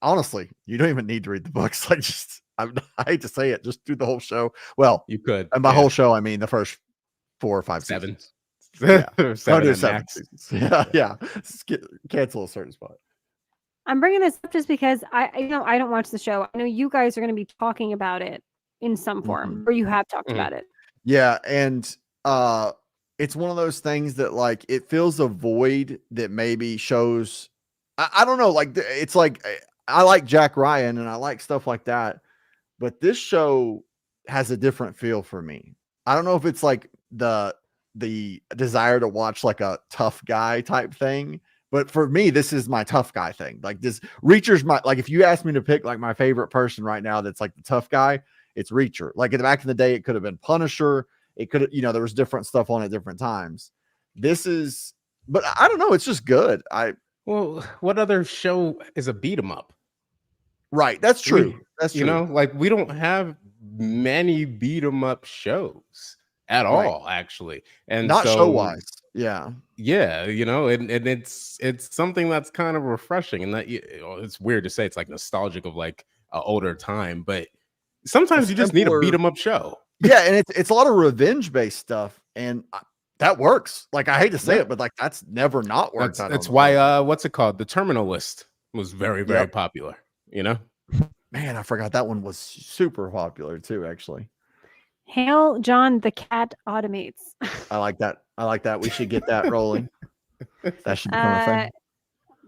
Speaker 2: honestly, you don't even need to read the books. Like I hate to say it, just do the whole show. Well,
Speaker 3: You could.
Speaker 2: and by whole show, I mean the first 4 or 5
Speaker 3: 7.
Speaker 2: seasons. Yeah.
Speaker 3: 7
Speaker 2: do
Speaker 3: at
Speaker 2: 7
Speaker 3: max.
Speaker 2: seasons. Yeah, yeah. Cancel a certain spot.
Speaker 1: I'm bringing this up just because I know I don't watch the show. I know you guys are going to be talking about it in some form, or you have talked about it.
Speaker 2: Yeah, and it's one of those things that like it fills a void that maybe shows. I don't know, like it's like I like Jack Ryan and I like stuff like that, but this show has a different feel for me. I don't know if it's like the desire to watch like a tough guy type thing, but for me, this is my tough guy thing. Like this Reacher's my, like, if you ask me to pick like my favorite person right now that's like the tough guy, it's Reacher. Like in the back in the day, it could have been Punisher. It could have, there was different stuff on at different times. This is, but I don't know. It's just good.
Speaker 3: Well, what other show is a beat 'em up?
Speaker 2: Right. That's true. That's true.
Speaker 3: Like we don't have many beat 'em up shows at all, actually. And
Speaker 2: not
Speaker 3: so,
Speaker 2: show wise. Yeah.
Speaker 3: Yeah. And it's something that's kind of refreshing. And that it's weird to say it's like nostalgic of like an older time, but sometimes you just need a beat 'em up show.
Speaker 2: Yeah. And it's a lot of revenge based stuff. And that works. Like, I hate to say it, but like, that's never not worked.
Speaker 3: That's why, what's it called? The Terminal List was very, very popular, Man,
Speaker 2: I forgot that one was super popular too, actually.
Speaker 1: Hail John, the cat automates.
Speaker 2: I like that. We should get that rolling. That should become a thing.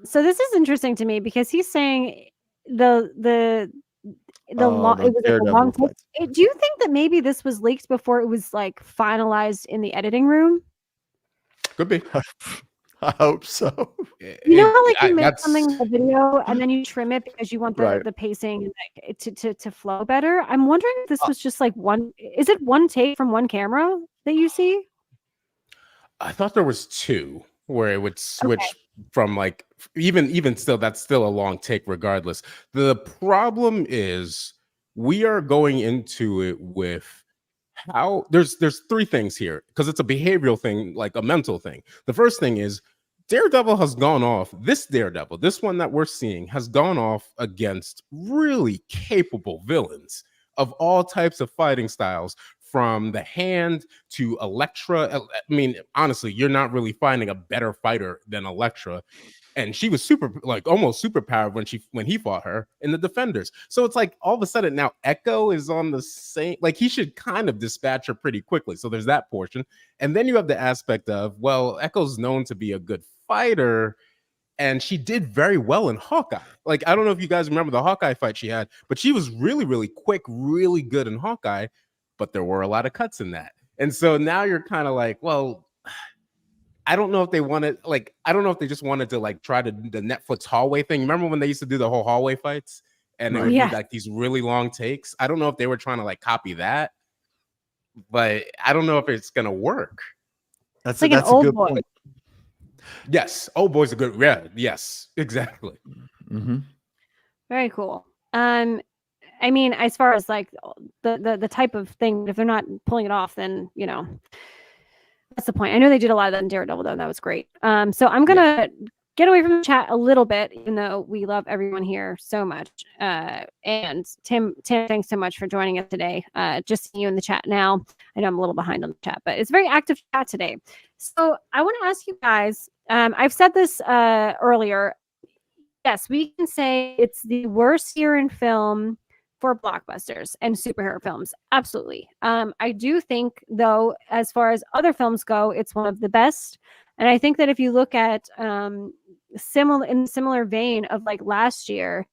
Speaker 1: So this is interesting to me because he's saying it was like a long take. Do you think that maybe this was leaked before it was like finalized in the editing room?
Speaker 3: Could be.
Speaker 2: I hope so.
Speaker 1: How like you make something in a video and then you trim it because you want the pacing and to flow better. I'm wondering if this was just like is it one take from one camera that you see?
Speaker 3: I thought there was 2 where it would switch from like even still, that's still a long take regardless. The problem is we are going into it with how there's 3 things here because it's a behavioral thing, like a mental thing. The first thing is Daredevil has gone off. This Daredevil, this one that we're seeing, has gone off against really capable villains of all types of fighting styles, from the Hand to Elektra. I mean, honestly, you're not really finding a better fighter than Elektra. And she was almost super powered when he fought her in the Defenders. So it's like all of a sudden now Echo is on the same, like he should kind of dispatch her pretty quickly. So there's that portion. And then you have the aspect of, well, Echo's known to be a good fighter, and she did very well in Hawkeye. Like, I don't know if you guys remember the Hawkeye fight she had, but she was really, really quick, really good in Hawkeye, but there were a lot of cuts in that. And so now you're kind of like, well, I don't know if they wanted, like, I don't know if they just wanted to like try the Netflix hallway thing. Remember when they used to do the whole hallway fights and they would do like these really long takes? I don't know if they were trying to like copy that, but I don't know if it's gonna work.
Speaker 1: That's like that's a good point.
Speaker 3: Yes, Old Boy's a good. Yeah, yes, exactly.
Speaker 2: Mm-hmm.
Speaker 1: Very cool. I mean, as far as like the type of thing, if they're not pulling it off, then that's the point. I know they did a lot of that in Daredevil, though, and that was great. So I'm gonna get away from the chat a little bit, even though we love everyone here so much. And Tim, thanks so much for joining us today. Just seeing you in the chat now. I know I'm a little behind on the chat, but it's a very active chat today. So I want to ask you guys. I've said this earlier. Yes, we can say it's the worst year in film for blockbusters and superhero films. Absolutely. I do think, though, as far as other films go, it's one of the best. And I think that if you look at similar vein of like last year,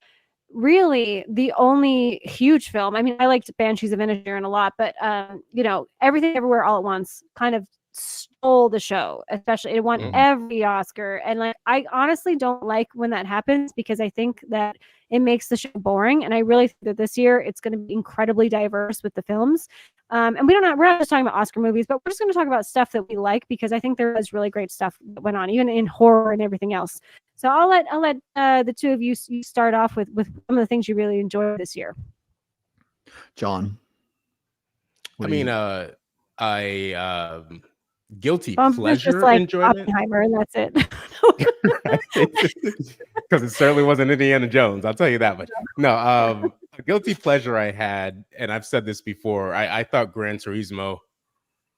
Speaker 1: really the only huge film, I mean, I liked Banshees of Inisherin a lot, but Everything Everywhere All at Once kind of stole the show. Especially it won every Oscar, and like I honestly don't like when that happens because I think that it makes the show boring. And I really think that this year it's going to be incredibly diverse with the films. And we're not just talking about Oscar movies, but we're just going to talk about stuff that we like because I think there was really great stuff that went on, even in horror and everything else. So I'll let the two of you start off with some of the things you really enjoyed this year.
Speaker 2: John,
Speaker 3: guilty pleasure
Speaker 1: just like
Speaker 3: enjoyment,
Speaker 1: Oppenheimer, and that's it.
Speaker 3: Because it certainly wasn't Indiana Jones, I'll tell you that much. No, guilty pleasure I had, and I've said this before, I thought Gran Turismo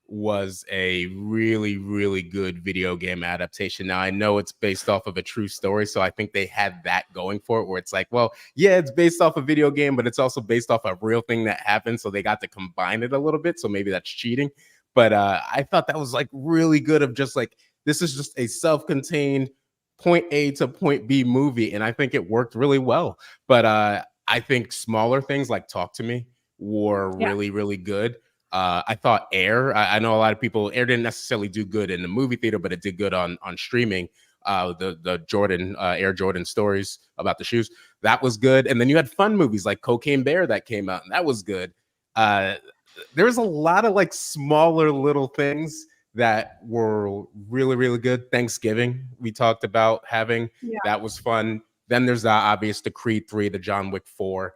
Speaker 3: was a really, really good video game adaptation. Now, I know it's based off of a true story, so I think they had that going for it, where it's like, well, yeah, it's based off a video game, but it's also based off a real thing that happened, so they got to combine it a little bit, so maybe that's cheating. But I thought that was like really good of just like, this is just a self-contained point A to point B movie, and I think it worked really well. But I think smaller things like Talk to Me were
Speaker 1: Yeah.
Speaker 3: really, really good. I thought Air. I know a lot of people. Air didn't necessarily do good in the movie theater, but it did good on streaming. The Jordan Air Jordan stories about the shoes, that was good. And then you had fun movies like Cocaine Bear that came out, and that was good. There was a lot of like smaller little things that were really, really good. Thanksgiving we talked about having,
Speaker 1: Yeah.
Speaker 3: that was fun. Then there's the obvious, the Creed 3, the John Wick 4.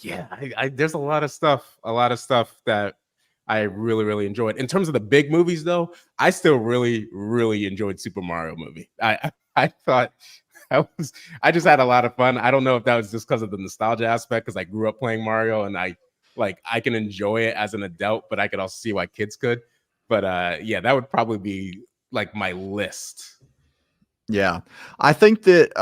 Speaker 3: Yeah, there's a lot of stuff that I really, really enjoyed. In terms of the big movies, though, I still really, really enjoyed Super Mario movie. I thought I just had a lot of fun. I don't know if that was just because of the nostalgia aspect, because I grew up playing Mario, and I can enjoy it as an adult, but I could also see why kids could. But yeah, that would probably be like my list.
Speaker 2: Yeah. I think that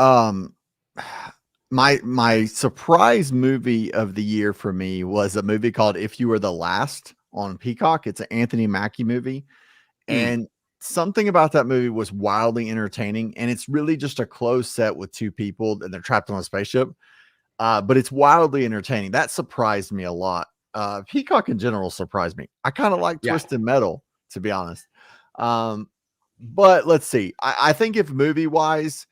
Speaker 2: my surprise movie of the year for me was a movie called If You Were the Last on Peacock. It's an Anthony Mackie movie. And something about that movie was wildly entertaining. And it's really just a closed set with two people and they're trapped on a spaceship. But it's wildly entertaining. That surprised me a lot. Peacock in general surprised me. I kind of like
Speaker 3: Yeah.
Speaker 2: Twisted Metal, to be honest. But let's see. I think if movie wise,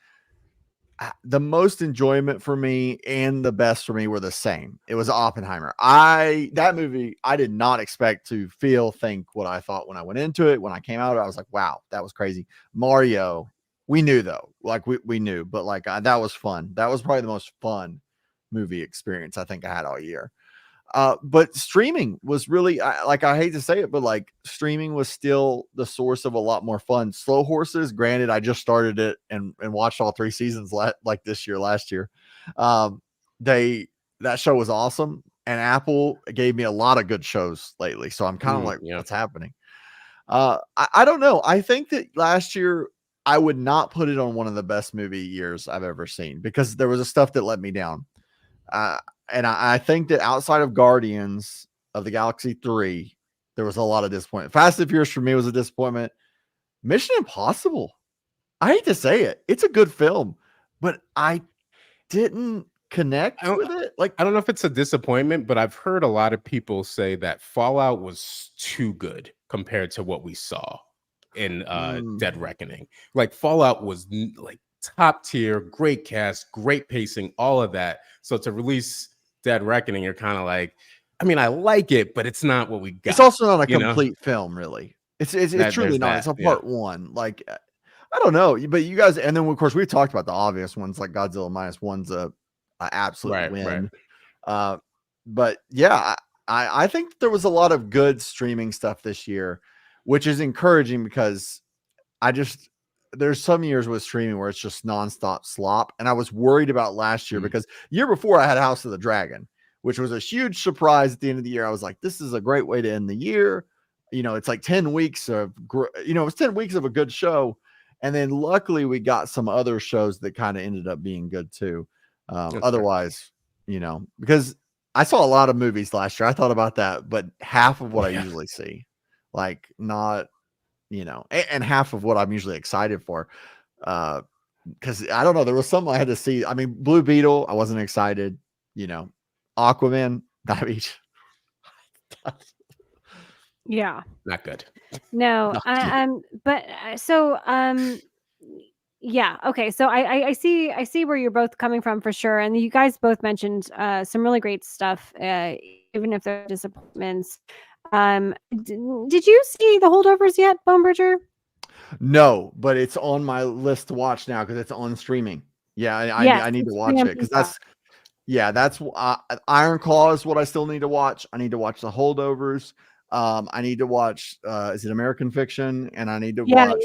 Speaker 2: the most enjoyment for me and the best for me were the same. It was Oppenheimer. That movie, I did not expect to think what I thought when I went into it. When I came out, I was like, wow, that was crazy. Mario, we knew though, like we knew, but like that was fun. That was probably the most fun movie experience I think I had all year. But streaming was really, I hate to say it, but like streaming was still the source of a lot more fun. Slow Horses, granted, I just started it and watched all 3 seasons last year. That show was awesome, and Apple gave me a lot of good shows lately. So I'm kind of like,
Speaker 3: Yeah.
Speaker 2: what's happening? I don't know. I think that last year I would not put it on one of the best movie years I've ever seen because there was a stuff that let me down. And I think that outside of Guardians of the Galaxy 3, there was a lot of disappointment. Fast and Furious for me was a disappointment. Mission Impossible, I hate to say it, it's a good film, but I didn't connect with it. Like,
Speaker 3: I don't know if it's a disappointment, but I've heard a lot of people say that Fallout was too good compared to what we saw in Dead Reckoning. Like Fallout was like top tier, great cast, great pacing, all of that. So to release Dead Reckoning, you're kind of like, I mean, I like it, but it's not what we got.
Speaker 2: It's also not a complete film, really. It's truly not. It's a part one. Like, I don't know, but you guys, and then of course we talked about the obvious ones like Godzilla minus one's a absolute win.
Speaker 3: Right.
Speaker 2: But yeah, I think there was a lot of good streaming stuff this year, which is encouraging because there's some years with streaming where it's just nonstop slop. And I was worried about last year because year before I had House of the Dragon, which was a huge surprise at the end of the year. I was like, this is a great way to end the year. It's like 10 weeks of, it's 10 weeks of a good show. And then luckily we got some other shows that kind of ended up being good too. Otherwise, because I saw a lot of movies last year. I thought about that, but half of what I usually see, like not, and half of what I'm usually excited for. Because I don't know, there was something I had to see. I mean, Blue Beetle, I wasn't excited. Aquaman, I mean,
Speaker 1: Yeah.
Speaker 3: Not good.
Speaker 1: No. Yeah. Okay. So I see where you're both coming from for sure, and you guys both mentioned some really great stuff, even if they're disappointments. Did you see The Holdovers yet, Bone Bridger?
Speaker 2: No, but it's on my list to watch now because it's on streaming. Yeah, I need to watch it because that's Iron Claw is what I still need to watch. I need to watch The Holdovers. I need to watch is it American Fiction, and I need to watch.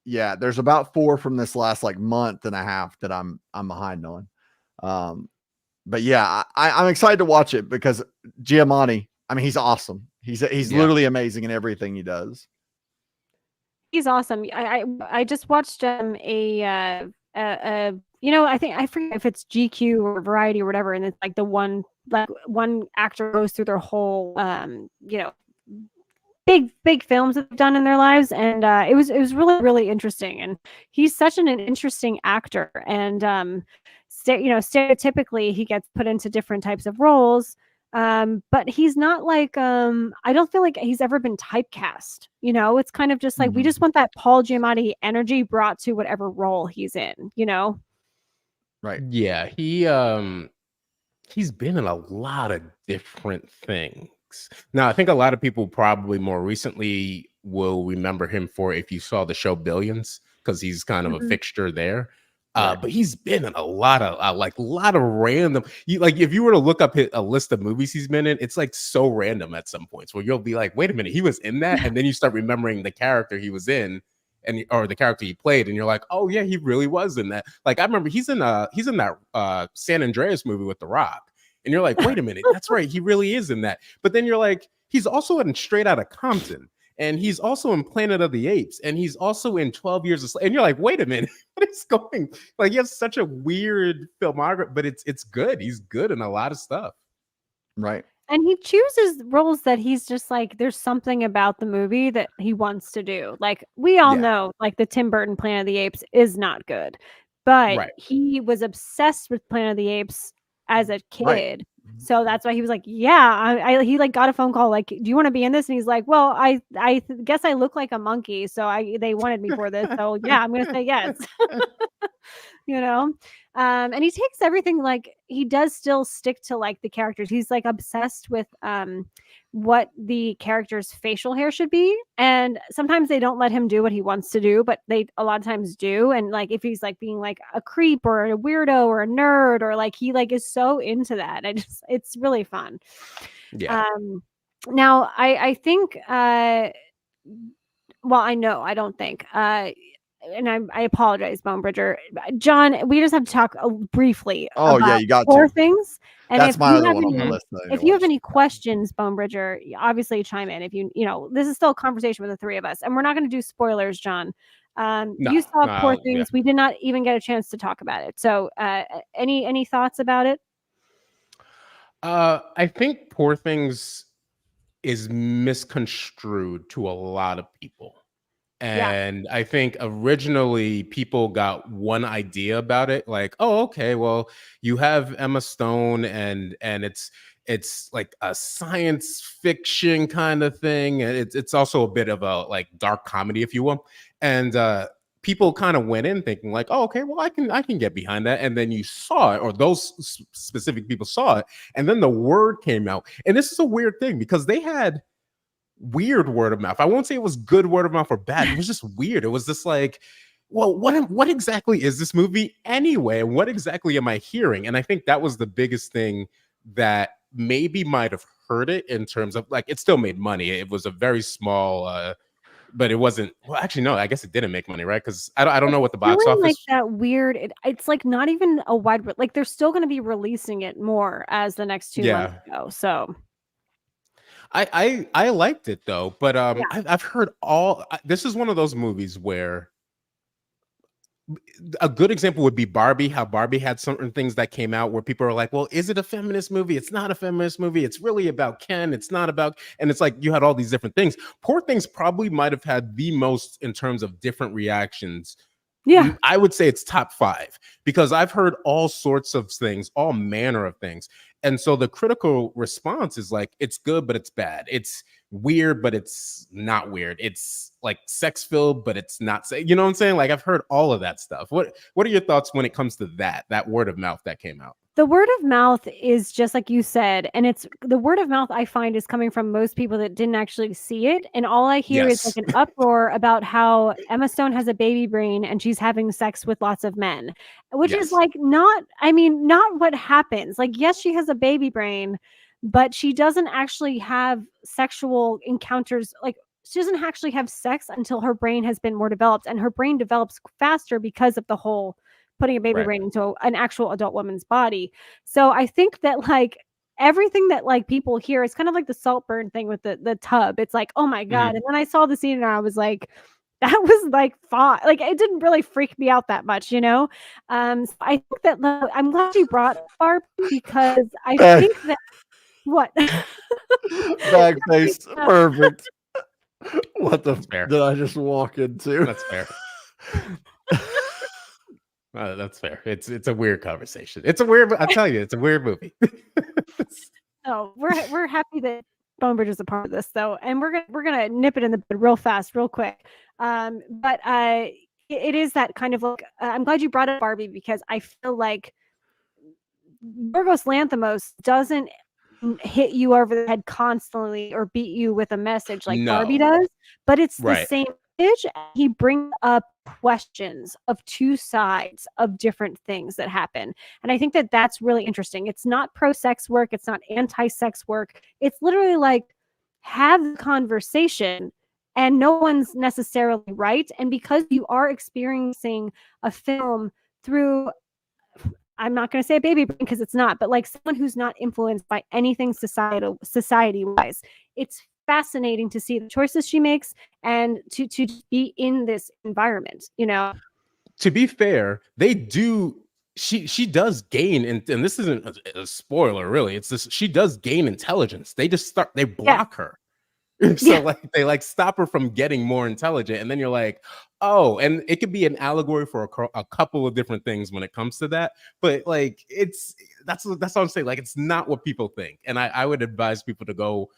Speaker 2: Yeah, there's about 4 from this last like month and a half that I'm behind on. but yeah, I'm excited to watch it because Giamatti, I mean, he's awesome. He's
Speaker 3: Yeah.
Speaker 2: literally amazing in everything he does.
Speaker 1: He's awesome. I just watched you know, I think I forget if it's GQ or Variety or whatever, and it's like the one actor goes through their whole you know, big films that they've done in their lives, and it was really interesting, and he's such an interesting actor, and you know, stereotypically he gets put into different types of roles, but he's not like I don't feel like he's ever been typecast, you know. It's kind of just like we
Speaker 2: Mhm.
Speaker 1: just want that Paul Giamatti energy brought to whatever role he's in, you know.
Speaker 2: Right.
Speaker 3: Yeah, he's been in a lot of different things. Now, I think a lot of people probably more recently will remember him for if you saw the show Billions, because he's kind of a
Speaker 1: Mhm.
Speaker 3: fixture there.
Speaker 2: Right.
Speaker 3: But he's been in a lot of random. Like if you were to look up a list of movies he's been in, it's like so random at some points where you'll be like, "Wait a minute, he was in that," and then you start remembering the character he was in, and or the character he played, and you're like, "Oh yeah, he really was in that." Like I remember he's in that San Andreas movie with The Rock, and you're like, "Wait a minute, that's right, he really is in that." But then you're like, he's also in Straight Outta Compton, and he's also in Planet of the Apes, and he's also in 12 Years a Slave. And you're like, wait a minute, what is going? Like, he has such a weird filmography, but it's good. He's good in a lot of stuff.
Speaker 2: Right.
Speaker 1: And he chooses roles that he's just like, there's something about the movie that he wants to do. Like, we all
Speaker 3: Yeah.
Speaker 1: know, like, the Tim Burton Planet of the Apes is not good, but
Speaker 3: Right.
Speaker 1: he was obsessed with Planet of the Apes as a
Speaker 2: Right.
Speaker 1: kid. So that's why he was like, yeah, he like got a phone call, like, do you want to be in this? And he's like, well, guess I look like a monkey. So they wanted me for this. So yeah, I'm going to say yes. You know, and he takes everything, like he does still stick to like the characters. He's like obsessed with what the character's facial hair should be, and sometimes they don't let him do what he wants to do, but they a lot of times do. And like if he's like being like a creep or a weirdo or a nerd, or like he like is so into that, it's really fun.
Speaker 3: Yeah.
Speaker 1: Now I think well, I know, I don't think. And I apologize, Bone Bridger. John, we just have to talk briefly
Speaker 2: Oh yeah,
Speaker 1: about
Speaker 2: you got
Speaker 1: Poor
Speaker 2: to.
Speaker 1: Things. And
Speaker 2: That's
Speaker 1: if
Speaker 2: my
Speaker 1: you
Speaker 2: other
Speaker 1: have
Speaker 2: one on the
Speaker 1: any,
Speaker 3: Mhm.
Speaker 2: list that I need
Speaker 1: if
Speaker 2: to
Speaker 1: you have
Speaker 2: watch.
Speaker 1: any questions, Bone Bridger, obviously chime in. If you know, this is still a conversation with the three of us, and we're not going to do spoilers, John.
Speaker 3: No,
Speaker 1: You saw Poor
Speaker 3: yeah.
Speaker 1: Things. We did not even get a chance to talk about it. So, any thoughts about it?
Speaker 3: I think Poor Things is misconstrued to a lot of people.
Speaker 1: Yeah.
Speaker 3: And I think originally people got one idea about it, like, oh, okay, well, you have Emma Stone, and it's like a science fiction kind of thing. And it's also a bit of a like dark comedy, if you will. And people kind of went in thinking like, oh, okay, well, I can get behind that. And then you saw it, or those specific people saw it, and then the word came out. And this is a weird thing because they had weird word of mouth. I won't say it was good word of mouth or bad. It was just weird. It was just like, well, what exactly is this movie anyway? And what exactly am I hearing? And I think that was the biggest thing that maybe might have hurt it in terms of like it still made money. It was a very small but it wasn't well actually no, I guess it didn't make money, right? Because I don't know
Speaker 1: It's
Speaker 3: what the box
Speaker 1: doing like
Speaker 3: office.
Speaker 1: that weird. It's like not even a like they're still going to be releasing it more as the next 2 months
Speaker 3: Yeah.
Speaker 1: go. So
Speaker 3: I liked it though, but
Speaker 1: yeah,
Speaker 3: I've heard this is one of those movies where a good example would be Barbie, how Barbie had certain things that came out where people are like, well, is it a feminist movie? It's not a feminist movie. It's really about Ken. It's not about, and it's like you had all these different things. Poor Things probably might have had the most in terms of different reactions.
Speaker 1: yeah.
Speaker 3: I would say it's top 5 because I've heard all sorts of things, all manner of things. And so the critical response is like, it's good, but it's bad. It's weird, but it's not weird. It's like sex filled, but it's not. You know what I'm saying? Like I've heard all of that stuff. What are your thoughts when it comes to that word of mouth that came out?
Speaker 1: The word of mouth is just like you said, and it's the word of mouth I find is coming from most people that didn't actually see it, and all I hear is like
Speaker 3: Yes.
Speaker 1: an uproar about how Emma Stone has a baby brain and she's having sex with lots of men, which is
Speaker 3: Yes.
Speaker 1: like not, I mean, not what happens. Like, yes, she has a baby brain, but she doesn't actually have sexual encounters. Like, she doesn't actually have sex until her brain has been more developed, and her brain develops faster because of the whole putting a baby
Speaker 3: Right.
Speaker 1: brain into an actual adult woman's body. So I think that like everything that like people hear is kind of like the Saltburn thing with the tub. It's like, oh my God. And then I saw the scene and I was like, that was like fun. Like it didn't really freak me out that much, you know? So I think that I'm glad you brought up Barbie because I
Speaker 2: Bag,
Speaker 1: think that what
Speaker 2: bag face, perfect. What the
Speaker 3: That's fair.
Speaker 2: did I just walk into?
Speaker 3: That's fair. That's fair. It's a weird conversation. It's a weird. I tell you, it's a weird movie.
Speaker 1: Oh, we're happy that Bonebridge is a part of this though, and we're gonna nip it in the bud real fast, real quick. But it is that kind of like I'm glad you brought up Barbie because I feel like Yorgos Lanthimos doesn't hit you over the head constantly or beat you with a message like Barbie
Speaker 3: No.
Speaker 1: does, but it's the
Speaker 3: Right.
Speaker 1: same message. He brings up questions of two sides of different things that happen. And I think that that's really interesting. It's not pro-sex work. It's not anti-sex work. It's literally like have the conversation and no one's necessarily right. And because you are experiencing a film through I'm not going to say a baby brain because it's not, but like someone who's not influenced by anything society wise. It's fascinating to see the choices she makes and to be in this environment, you know.
Speaker 3: To be fair, they do. She does gain, and this isn't a spoiler, really. It's this. She does gain intelligence. They just start. They block her. So
Speaker 1: Yeah.
Speaker 3: like they like stop her from getting more intelligent, and then you're like, oh, and it could be an allegory for a couple of different things when it comes to that. But like that's what I'm saying. Like it's not what people think, and I would advise people to go.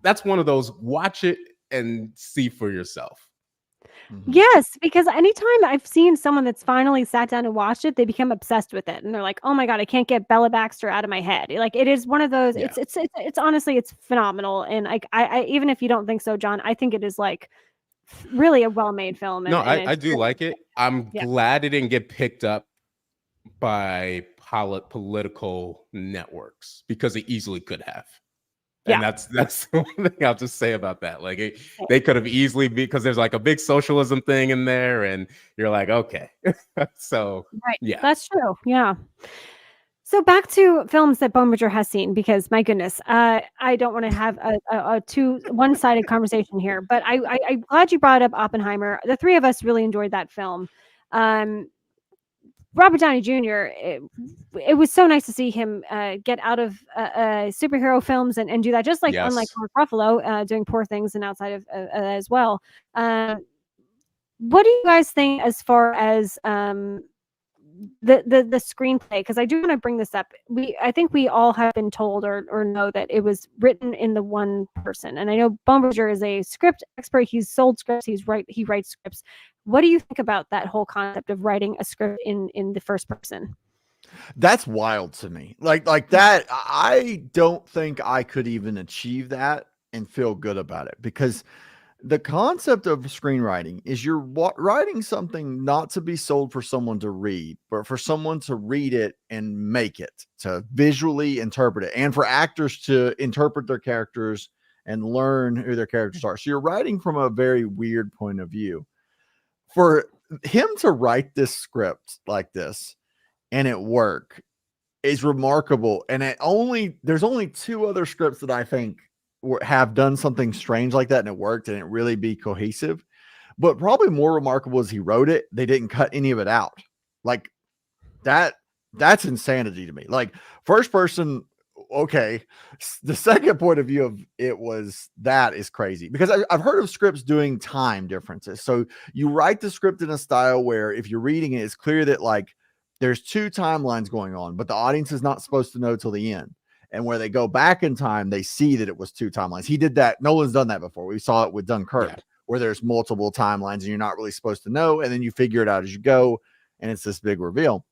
Speaker 3: That's one of those watch it and see for yourself.
Speaker 1: Yes, because anytime I've seen someone that's finally sat down and watched it, they become obsessed with it, and they're like, "Oh my God, I can't get Bella Baxter out of my head." Like it is one of those.
Speaker 3: Yeah.
Speaker 1: It's honestly it's phenomenal, and like I even if you don't think so, John, I think it is like really a well-made film.
Speaker 3: No,
Speaker 1: And
Speaker 3: I
Speaker 1: it's
Speaker 3: do like it. I'm
Speaker 1: yeah.
Speaker 3: glad it didn't get picked up by political networks because it easily could have. And
Speaker 1: Yeah.
Speaker 3: that's the one thing I'll just say about that. Like they could have easily because there's like a big socialism thing in there, and you're like, okay. So
Speaker 1: Right.
Speaker 3: yeah.
Speaker 1: That's true. Yeah. So back to films that Bowmager has seen, because my goodness, I don't want to have a one-sided conversation here, but I'm glad you brought up Oppenheimer. The three of us really enjoyed that film. Robert Downey Jr. It was so nice to see him get out of superhero films and do that, just like unlike
Speaker 3: Yes.
Speaker 1: Mark Ruffalo doing Poor Things and outside of as well. What do you guys think as far as the screenplay? Because I do want to bring this up. I think we all have been told or know that it was written in the one person, and I know Baumberger is a script expert. He's sold scripts. He writes scripts. What do you think about that whole concept of writing a script in the first person?
Speaker 2: That's wild to me. Like that. I don't think I could even achieve that and feel good about it, because the concept of screenwriting is you're writing something not to be sold for someone to read, but for someone to read it and make it, to visually interpret it, and for actors to interpret their characters and learn who their characters are. So you're writing from a very weird point of view. For him to write this script like this and it work is remarkable. And there's only two other scripts that I think have done something strange like that and it worked and it really be cohesive. But probably more remarkable is he wrote it. They didn't cut any of it out. Like that's insanity to me. Like first person, okay. The second point of view of it is crazy, because I've heard of scripts doing time differences. So you write the script in a style where if you're reading it, it's clear that like there's two timelines going on, but the audience is not supposed to know till the end. And where they go back in time, they see that it was two timelines. He did that. Nolan's done that before. We saw it with Dunkirk, where there's multiple timelines and you're not really supposed to know. And then you figure it out as you go. And it's this big reveal.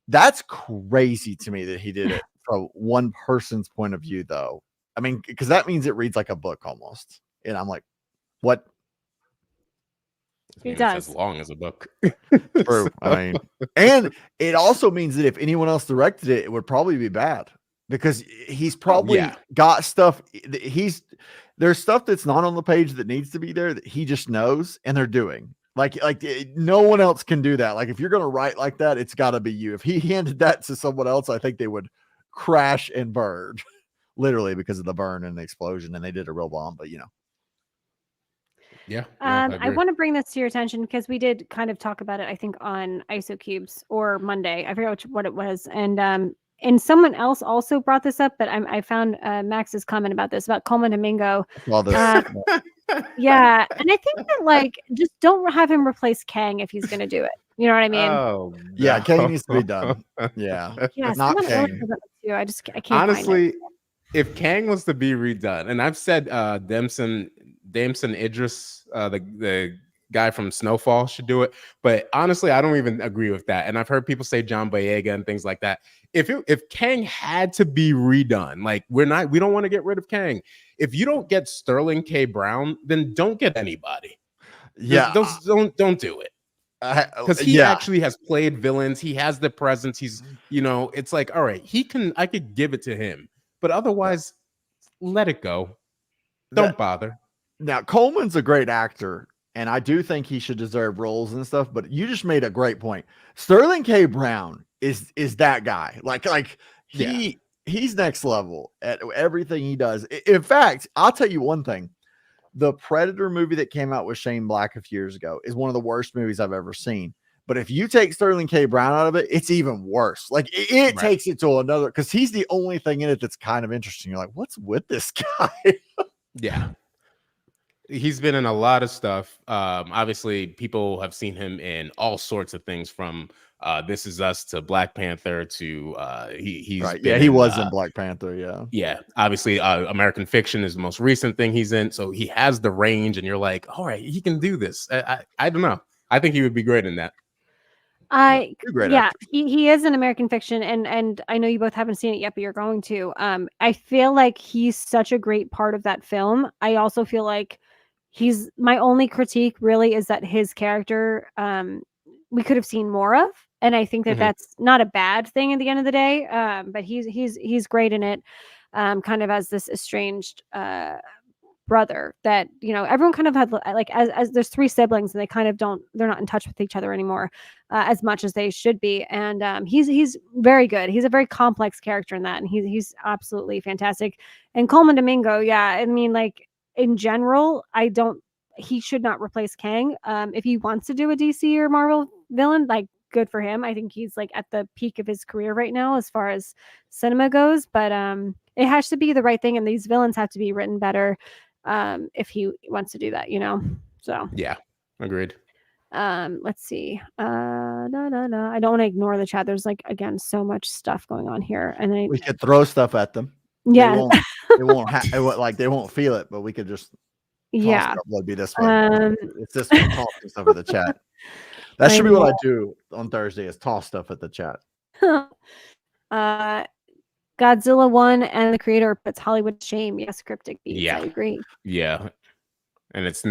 Speaker 2: That's crazy to me that he did it from one person's point of view, though. I mean, because that means it reads like a book almost. And I'm like, what?
Speaker 1: It does.
Speaker 3: It's as long as a book.
Speaker 2: True. I mean, and it also means that if anyone else directed it, it would probably be bad, because he's probably got stuff. There's stuff that's not on the page that needs to be there that he just knows, and they're doing. No one else can do that. Like if you're gonna write like that, it's got to be you. If he handed that to someone else, I think they would crash and burn, literally because of the burn and the explosion. And they did a real bomb, but
Speaker 3: Yeah.
Speaker 1: I want to bring this to your attention because we did kind of talk about it, I think, on ISO Cubes or Monday. I forget what it was. And someone else also brought this up, but I found Max's comment about this, about Coleman Domingo.
Speaker 2: all this.
Speaker 1: Yeah. And I think that, like, just don't have him replace Kang if he's going to do it. You know what I mean?
Speaker 3: Oh,
Speaker 2: Yeah,
Speaker 3: no.
Speaker 2: Kang needs to be done. Yeah.
Speaker 1: Yeah.
Speaker 2: Not
Speaker 1: someone else
Speaker 2: Kang.
Speaker 1: said that too. I can't
Speaker 3: Honestly,
Speaker 1: find it.
Speaker 3: if Kang was to be redone, and I've said Damson Idris, the guy from Snowfall, should do it, but honestly, I don't even agree with that. And I've heard people say John Boyega and things like that. If Kang had to be redone, like we don't want to get rid of Kang. If you don't get Sterling K. Brown, then don't get anybody.
Speaker 2: Yeah,
Speaker 3: don't do it. Because he actually has played villains. He has the presence. He's, it's like, all right, I could give it to him, but otherwise let it go. Don't bother.
Speaker 2: Now Coleman's a great actor, and I do think he should deserve roles and stuff, but you just made a great point. Sterling K. Brown is that guy. He's next level at everything he does. In fact, I'll tell you one thing. The Predator movie that came out with Shane Black a few years ago is one of the worst movies I've ever seen. But if you take Sterling K. Brown out of it, it's even worse. Like it takes it to another, because he's the only thing in it that's kind of interesting. You're like, what's with this guy?
Speaker 3: Yeah. He's been in a lot of stuff. Obviously, people have seen him in all sorts of things, from This Is Us to Black Panther to he's
Speaker 2: right.
Speaker 3: Been
Speaker 2: he
Speaker 3: in,
Speaker 2: was in Black Panther. Yeah.
Speaker 3: Obviously, American Fiction is the most recent thing he's in, so he has the range, and you're like, all right, he can do this. I don't know. I think he would be great in that.
Speaker 1: He is in American Fiction, and I know you both haven't seen it yet, but you're going to. I feel like he's such a great part of that film. I also feel like he's my only critique really is that his character we could have seen more of, and I think that that's not a bad thing at the end of the day. But he's great in it, kind of as this estranged brother that everyone kind of had, like, as there's three siblings and they're not in touch with each other anymore as much as they should be, and he's very good. He's a very complex character in that, and he's absolutely fantastic. And Coleman Domingo, I mean, like, in general, he should not replace Kang. If he wants to do a DC or Marvel villain, like, good for him. I think he's like at the peak of his career right now as far as cinema goes, but it has to be the right thing, and these villains have to be written better if he wants to do that, so
Speaker 3: yeah, agreed.
Speaker 1: Let's see. I don't want to ignore the chat. There's, like, again, so much stuff going on here, and we
Speaker 2: could throw stuff at them.
Speaker 1: Yeah,
Speaker 2: they won't feel it, but we could just
Speaker 1: toss
Speaker 2: stuff. Would be this way. It's this one, tossing stuff at the chat. That should be what I do on Thursday, is toss stuff at the chat.
Speaker 1: Godzilla 1 and the creator puts Hollywood to shame. Yes, cryptic beats.
Speaker 3: Yeah.
Speaker 1: I agree.
Speaker 3: Yeah. And it's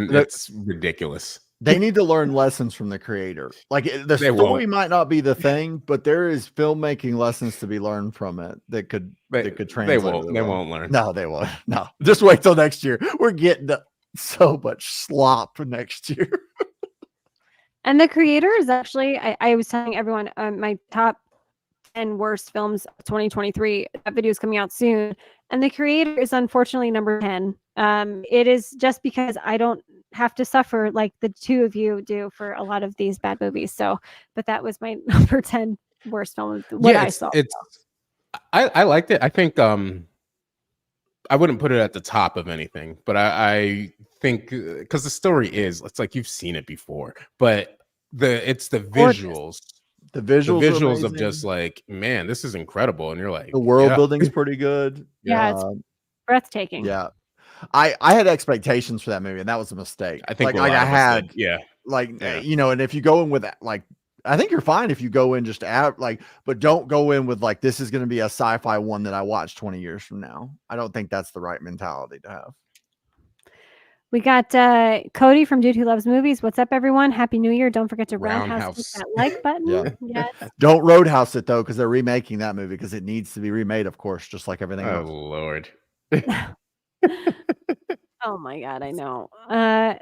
Speaker 3: ridiculous.
Speaker 2: They need to learn lessons from the creator. Like, the story might not be the thing, but there is filmmaking lessons to be learned from it that could translate.
Speaker 3: They won't learn.
Speaker 2: No, they won't. No, just wait till next year. We're getting so much slop next year.
Speaker 1: And the creator is actually, I was telling everyone, my top 10 worst films of 2023. That video is coming out soon, and the creator is unfortunately number 10. It is just because I don't have to suffer like the two of you do for a lot of these bad movies. So, but that was my number 10 worst film of what I saw.
Speaker 3: I liked it. I think I wouldn't put it at the top of anything, but I think because the story it's like you've seen it before, but it's the visuals.
Speaker 2: The visuals
Speaker 3: of just like, man, this is incredible, and you're like,
Speaker 2: the world building's pretty good.
Speaker 1: Yeah, it's breathtaking.
Speaker 2: Yeah, I had expectations for that movie, and that was a mistake.
Speaker 3: I think
Speaker 2: I had,
Speaker 3: and
Speaker 2: if you go in with like, I think you're fine if you go in just but don't go in with like, this is going to be a sci-fi one that I watch 20 years from now. I don't think that's the right mentality to have.
Speaker 1: We got Cody from Dude Who Loves Movies. What's up, everyone? Happy New Year. Don't forget to roundhouse that like button. Yes.
Speaker 2: Don't roadhouse it, though, because they're remaking that movie, because it needs to be remade, of course, just like everything else.
Speaker 3: Oh, Lord.
Speaker 1: Oh my god, I know.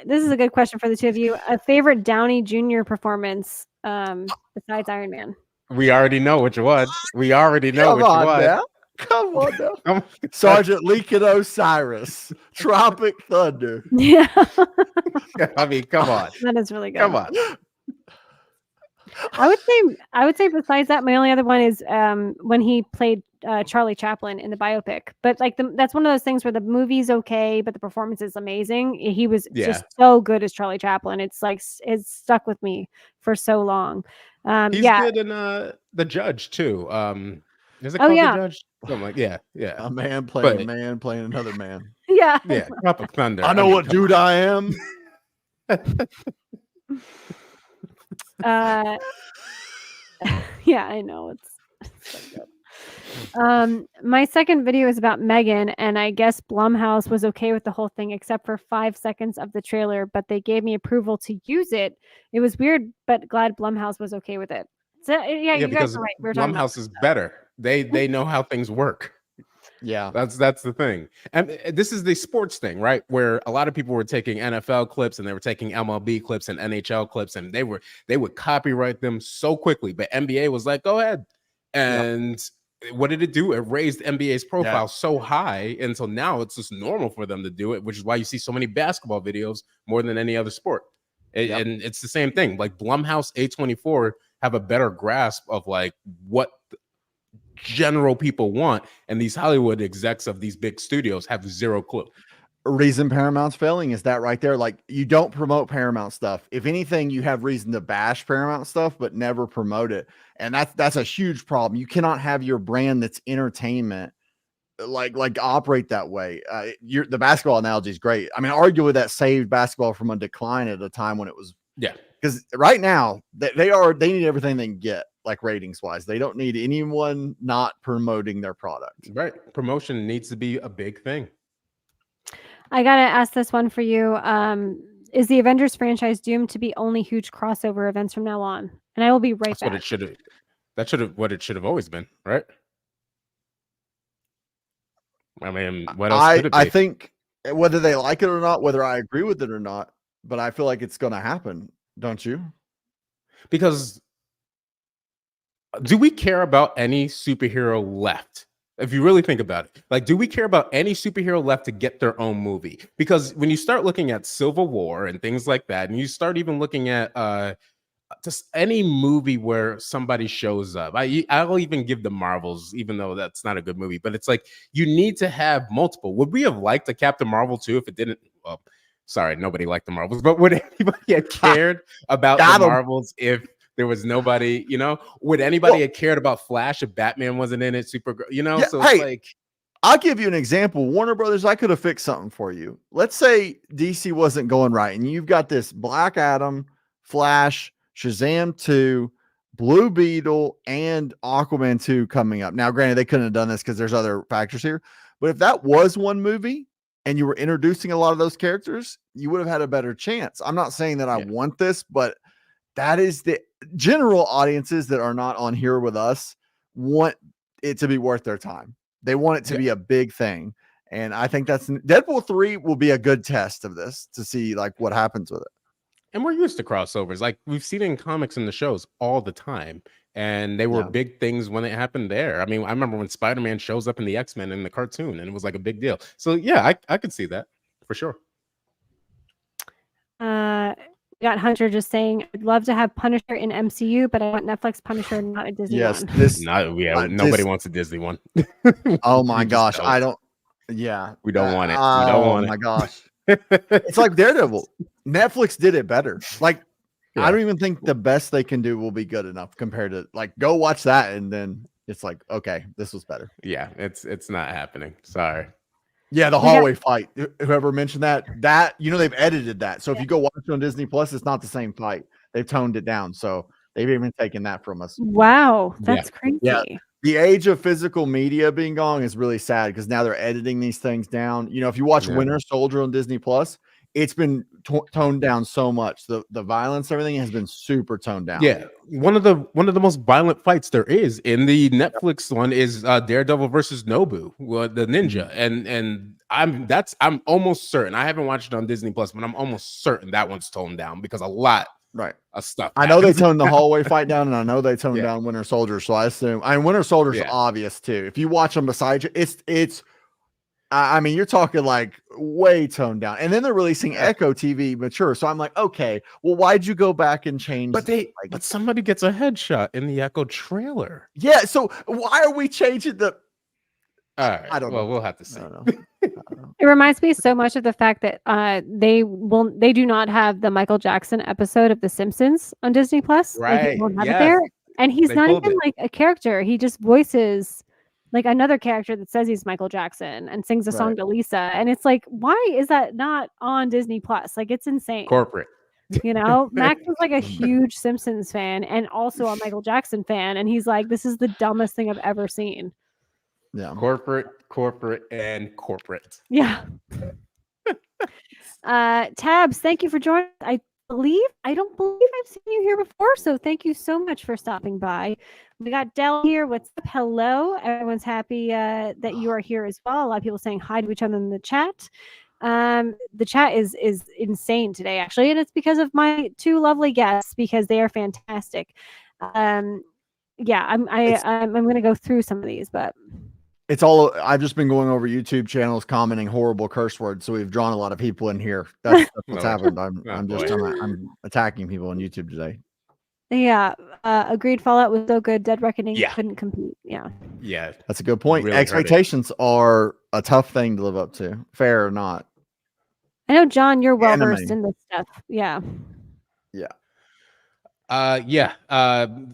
Speaker 1: This is a good question for the two of you. A favorite Downey Jr. performance besides Iron Man?
Speaker 3: We already know which one. We already know
Speaker 2: Come
Speaker 3: which
Speaker 2: on
Speaker 3: one.
Speaker 2: now. Come on now.
Speaker 3: Come on.
Speaker 2: Sergeant Lincoln Osiris, Tropic Thunder.
Speaker 1: Yeah,
Speaker 3: I mean, come on.
Speaker 1: that is really good.
Speaker 3: Come on.
Speaker 1: I would say besides that, my only other one is when he played Charlie Chaplin in the biopic. But like that's one of those things where the movie's okay, but the performance is amazing. He was
Speaker 3: Yeah.
Speaker 1: just so good as Charlie Chaplin. It's like it's stuck with me for so long.
Speaker 3: He's
Speaker 1: Yeah.
Speaker 3: good in The Judge too. Is it
Speaker 1: Oh
Speaker 3: called
Speaker 1: yeah.
Speaker 3: The Judge? Something like
Speaker 2: A
Speaker 3: yeah.
Speaker 2: man playing
Speaker 3: But-
Speaker 2: a man playing another man.
Speaker 1: Yeah.
Speaker 3: Yeah, Tropic Thunder.
Speaker 2: I know
Speaker 3: mean,
Speaker 2: what
Speaker 3: come
Speaker 2: dude I am.
Speaker 1: Yeah, I know it's so good. My second video is about Megan, and I guess Blumhouse was okay with the whole thing except for 5 seconds of the trailer, but they gave me approval to use it. It was weird, but glad Blumhouse was okay with it. So yeah, you guys
Speaker 3: because
Speaker 1: are right. We were talking about
Speaker 3: Blumhouse is better. They know how things work.
Speaker 2: Yeah.
Speaker 3: That's the thing. And this is the sports thing, right? Where a lot of people were taking NFL clips and they were taking MLB clips and NHL clips, and they would copyright them so quickly. But NBA was like, go ahead. And what did it do? It raised NBA's profile so high until now it's just normal for them to do it, which is why you see so many basketball videos more than any other sport. And it's the same thing. Like Blumhouse, A24 have a better grasp of like what general people want, and these Hollywood execs of these big studios have zero clue.
Speaker 2: Reason Paramount's failing is that right there. Like, you don't promote Paramount stuff. If anything, you have reason to bash Paramount stuff, but never promote it. And that's a huge problem. You cannot have your brand that's entertainment like operate that way. The basketball analogy is great. I mean, arguably that saved basketball from a decline at a time when it was because right now they need everything they can get, like ratings wise. They don't need anyone not promoting their product.
Speaker 3: Right. Promotion needs to be a big thing.
Speaker 1: I gotta ask this one for you. Is the Avengers franchise doomed to be only huge crossover events from now on? And I will be right back.
Speaker 3: What it should have always been, right? I mean, what else could it be?
Speaker 2: I think whether they like it or not, whether I agree with it or not, but I feel like it's going to happen, don't you?
Speaker 3: Because do we care about any superhero left? If you really think about it, like, do we care about any superhero left to get their own movie? Because when you start looking at Civil War and things like that, and you start even looking at just any movie where somebody shows up, I'll even give the Marvels, even though that's not a good movie, but it's like you need to have multiple. Would we have liked a Captain Marvel too if it didn't? Well, sorry, nobody liked the Marvels, but would anybody have cared about the Marvels if there was nobody? You know, would anybody have cared about Flash if Batman wasn't in it? Supergirl, you know, so it's like.
Speaker 2: I'll give you an example. Warner Brothers, I could have fixed something for you. Let's say DC wasn't going right, and you've got this Black Adam, Flash, Shazam 2, Blue Beetle, and Aquaman 2 coming up. Now, granted, they couldn't have done this because there's other factors here. But if that was one movie and you were introducing a lot of those characters, you would have had a better chance. I'm not saying that I want this, but that is the general audiences that are not on here with us want it to be worth their time. They want it to be a big thing. And I think that's Deadpool 3 will be a good test of this to see like what happens with it.
Speaker 3: And we're used to crossovers. Like we've seen it in comics and the shows all the time. And they were big things when it happened there. I mean, I remember when Spider-Man shows up in the X-Men in the cartoon and it was like a big deal. So yeah, I could see that for sure.
Speaker 1: We got Hunter just saying, I'd love to have Punisher in MCU, but I want Netflix Punisher, not a Disney one.
Speaker 3: Nobody wants a Disney one.
Speaker 2: Oh my gosh. I don't. Yeah.
Speaker 3: We don't want it. We don't want it.
Speaker 2: Oh my gosh. It's like Daredevil. Netflix did it better. Like, I don't even think the best they can do will be good enough compared to like, go watch that. And then it's like, okay, this was better.
Speaker 3: Yeah. It's not happening. Sorry.
Speaker 2: Yeah. The hallway fight. Whoever mentioned that, you know, they've edited that. So if you go watch it on Disney Plus, it's not the same fight. They've toned it down. So they've even taken that from us.
Speaker 1: Wow. That's crazy.
Speaker 2: Yeah. The age of physical media being gone is really sad because now they're editing these things down. You know, if you watch Winter Soldier on Disney Plus, it's been toned down so much. The violence, everything has been super toned down.
Speaker 3: Yeah, one of the most violent fights there is in the Netflix one is Daredevil versus Nobu, the ninja, and I'm almost certain, I haven't watched it on Disney Plus, but I'm almost certain that one's toned down because a lot of stuff.
Speaker 2: I know they
Speaker 3: happens.
Speaker 2: toned the hallway fight down, and I know they toned down Winter Soldier. So I assume, Winter Soldier's obvious too. If you watch them beside you, it's. I mean, you're talking like way toned down, and then they're releasing Echo TV mature. So I'm like, okay, well, why'd you go back and change?
Speaker 3: But somebody gets a headshot in the Echo trailer.
Speaker 2: Yeah, so why are we changing the?
Speaker 3: All right,
Speaker 2: I don't know.
Speaker 3: We'll have to see.
Speaker 1: It reminds me so much of the fact that they do not have the Michael Jackson episode of The Simpsons on Disney Plus. Like, they
Speaker 3: Right?
Speaker 1: don't have it
Speaker 3: Yes.
Speaker 1: there, and he's
Speaker 3: They
Speaker 1: not
Speaker 3: pulled
Speaker 1: even
Speaker 3: it.
Speaker 1: like a character. He just voices like another character that says he's Michael Jackson and sings a song to Lisa. And it's like, why is that not on Disney Plus? Like, it's insane.
Speaker 3: Corporate.
Speaker 1: You know, Max was like a huge Simpsons fan and also a Michael Jackson fan, and he's like, this is the dumbest thing I've ever seen.
Speaker 2: Yeah.
Speaker 3: Corporate, and corporate.
Speaker 1: Yeah. Tabs, thank you for joining. I don't believe I've seen you here before, so thank you so much for stopping by. We got Dell here. What's up? Hello. Everyone's happy that you are here as well. A lot of people saying hi to each other in the chat. The chat is insane today, actually, and it's because of my two lovely guests because they are fantastic. I'm gonna go through some of these, but
Speaker 2: it's all. I've just been going over YouTube channels, commenting horrible curse words, so we've drawn a lot of people in here. That's what's happened. I'm attacking people on YouTube today.
Speaker 1: Yeah, agreed. Fallout was so good. Dead Reckoning couldn't compete. Yeah,
Speaker 2: that's a good point.
Speaker 3: Really
Speaker 2: Expectations are a tough thing to live up to, fair or not.
Speaker 1: I know, John, you're well versed in this stuff. Yeah.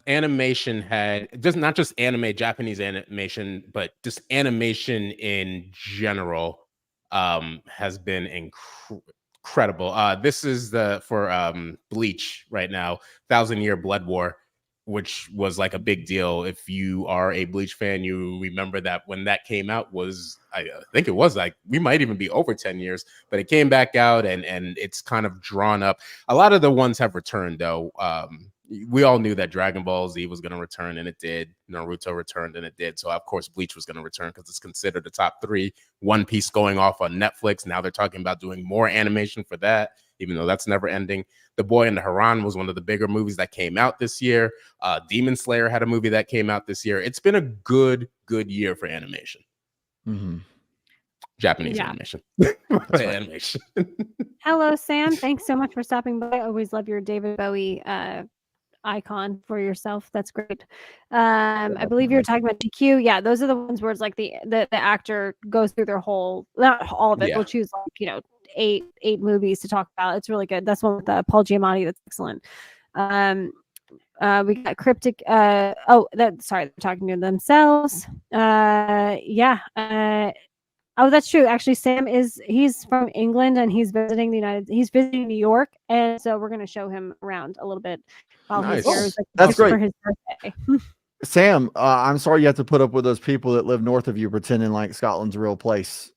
Speaker 3: Animation had just not just Japanese animation, but just animation in general has been incredible. This is for Bleach right now, 1,000-Year Blood War, which was like a big deal. If you are a Bleach fan, you remember that when that came out I think it was like, we might even be over 10 years, but it came back out and it's kind of drawn up. A lot of the ones have returned though. We all knew that Dragon Ball Z was going to return, and it did. Naruto returned, and it did. So, of course, Bleach was going to return because it's considered the top 3. One Piece going off on Netflix. Now they're talking about doing more animation for that, even though that's never ending. The Boy and the Heron was one of the bigger movies that came out this year. Demon Slayer had a movie that came out this year. It's been a good year for animation.
Speaker 2: Mm-hmm.
Speaker 3: Japanese animation. Animation.
Speaker 1: Hello, Sam. Thanks so much for stopping by. I always love your David Bowie icon for yourself. That's great. I believe you're talking about GQ. Yeah, those are the ones where it's like the actor goes through their whole, not all of it. We'll choose like, 8 movies to talk about. It's really good. That's one with Paul Giamatti. That's excellent. We got Cryptic. They're talking to themselves. Oh, that's true. Actually, Sam he's from England and he's visiting New York, and so we're going to show him around a little bit while he's here.
Speaker 2: That's great.
Speaker 1: For his birthday.
Speaker 2: Sam, I'm sorry you have to put up with those people that live north of you pretending like Scotland's a real place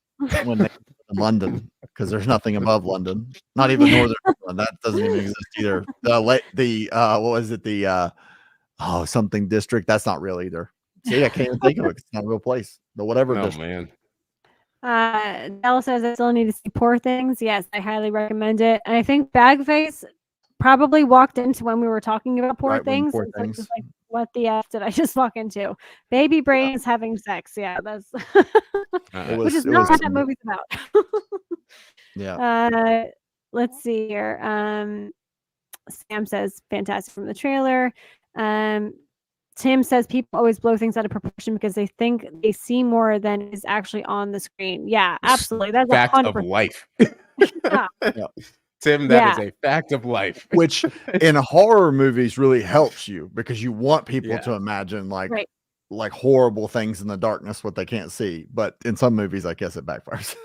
Speaker 2: when they in London, because there's nothing above London, not even Northern England. That doesn't even exist either. What was it? The something district. That's not real either. See, I can't even think of it. It's not a real place. The whatever district.
Speaker 1: Man. Della says I still need to see Poor Things. Yes, I highly recommend it. And I think Bagface probably walked into when we were talking about Poor Things.
Speaker 2: Poor Things.
Speaker 1: Like, what the F did I just walk into? Baby brains having sex. Yeah, that's which is not what that movie's about.
Speaker 2: Yeah.
Speaker 1: Let's see here. Sam says fantastic from the trailer. Tim says people always blow things out of proportion because they think they see more than is actually on the screen. Yeah, absolutely. That's
Speaker 3: fact
Speaker 1: 100%.
Speaker 3: of life.
Speaker 1: Yeah.
Speaker 3: Tim, that is a fact of life.
Speaker 2: Which in horror movies really helps you because you want people to imagine like horrible things in the darkness, what they can't see. But in some movies, I guess it backfires.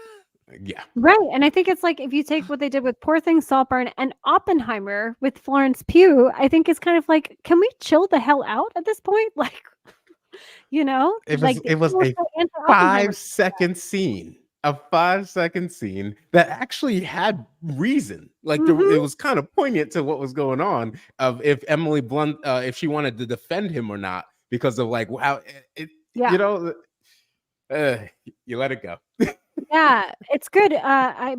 Speaker 3: Yeah.
Speaker 1: Right. And I think it's like if you take what they did with Poor Things, Saltburn, and Oppenheimer with Florence Pugh, I think it's kind of like, can we chill the hell out at this point? Like,
Speaker 3: it was a 5-second scene. a 5-second scene that actually had reason. Like it
Speaker 1: Mhm.
Speaker 3: was kind of poignant to what was going on of if Emily Blunt, if she wanted to defend him or not, because of like how
Speaker 1: Yeah.
Speaker 3: uh, you let it go.
Speaker 1: Yeah, it's good.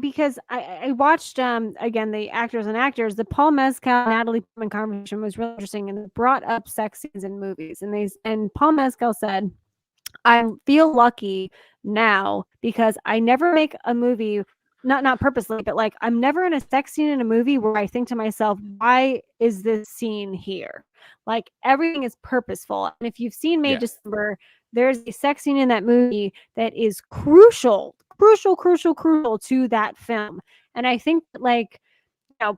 Speaker 1: Because I watched again the actors and actors. The Paul Mescal Natalie Portman conversation was really interesting, and it brought up sex scenes in movies. And Paul Mescal said, "I feel lucky now because I never make a movie, not purposely, but like I'm never in a sex scene in a movie where I think to myself, why is this scene here? Like everything is purposeful. And if you've seen May
Speaker 3: Yeah.
Speaker 1: December, there's a sex scene in that movie that is crucial to that film. And I think that, like,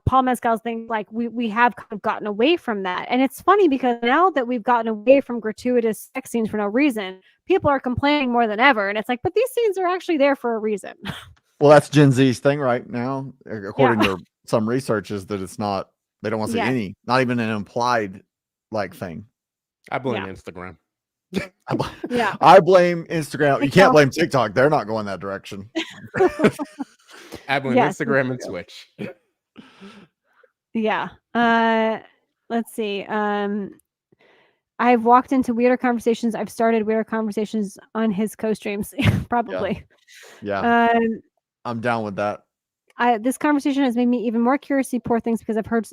Speaker 1: Paul Mescal's thing, like we have kind of gotten away from that. And it's funny because now that we've gotten away from gratuitous sex scenes for no reason, people are complaining more than ever. And it's like, but these scenes are actually there for a reason.
Speaker 2: Well, that's Gen Z's thing right now, according
Speaker 1: Yeah.
Speaker 2: to some research, is that it's not. They don't want to see
Speaker 1: Yes.
Speaker 2: any, not even an implied like thing.
Speaker 3: I blame
Speaker 1: Yeah.
Speaker 3: Instagram.
Speaker 1: Yeah.
Speaker 2: I blame Instagram. You can't
Speaker 1: TikTok.
Speaker 2: blame TikTok. They're not going that direction.
Speaker 3: I blame
Speaker 1: Yes,
Speaker 3: Instagram and Twitch.
Speaker 1: Yeah. Let's see. I've walked into weirder conversations. I've started weirder conversations on his co-streams, probably.
Speaker 2: Yeah,
Speaker 1: Um,
Speaker 2: I'm down with that.
Speaker 1: this conversation has made me even more curious to see Poor Things because I've heard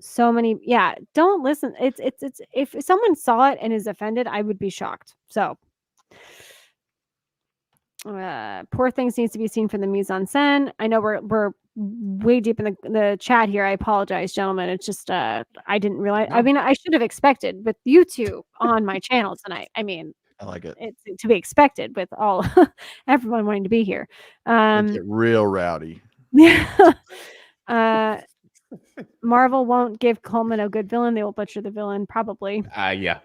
Speaker 1: so many. Yeah, don't listen. It's if someone saw it and is offended, I would be shocked. So, Poor Things needs to be seen from the mise en scène. I know we're way deep in the chat here. I apologize, gentlemen. It's just I didn't realize. I
Speaker 3: No.
Speaker 1: mean, I should have expected with you two on my channel tonight. I mean,
Speaker 2: I like it.
Speaker 1: it's to be expected with all everyone wanting to be here.
Speaker 2: They get real rowdy.
Speaker 1: Yeah. Marvel won't give Coleman a good villain. They will butcher the villain, probably.
Speaker 3: Yeah.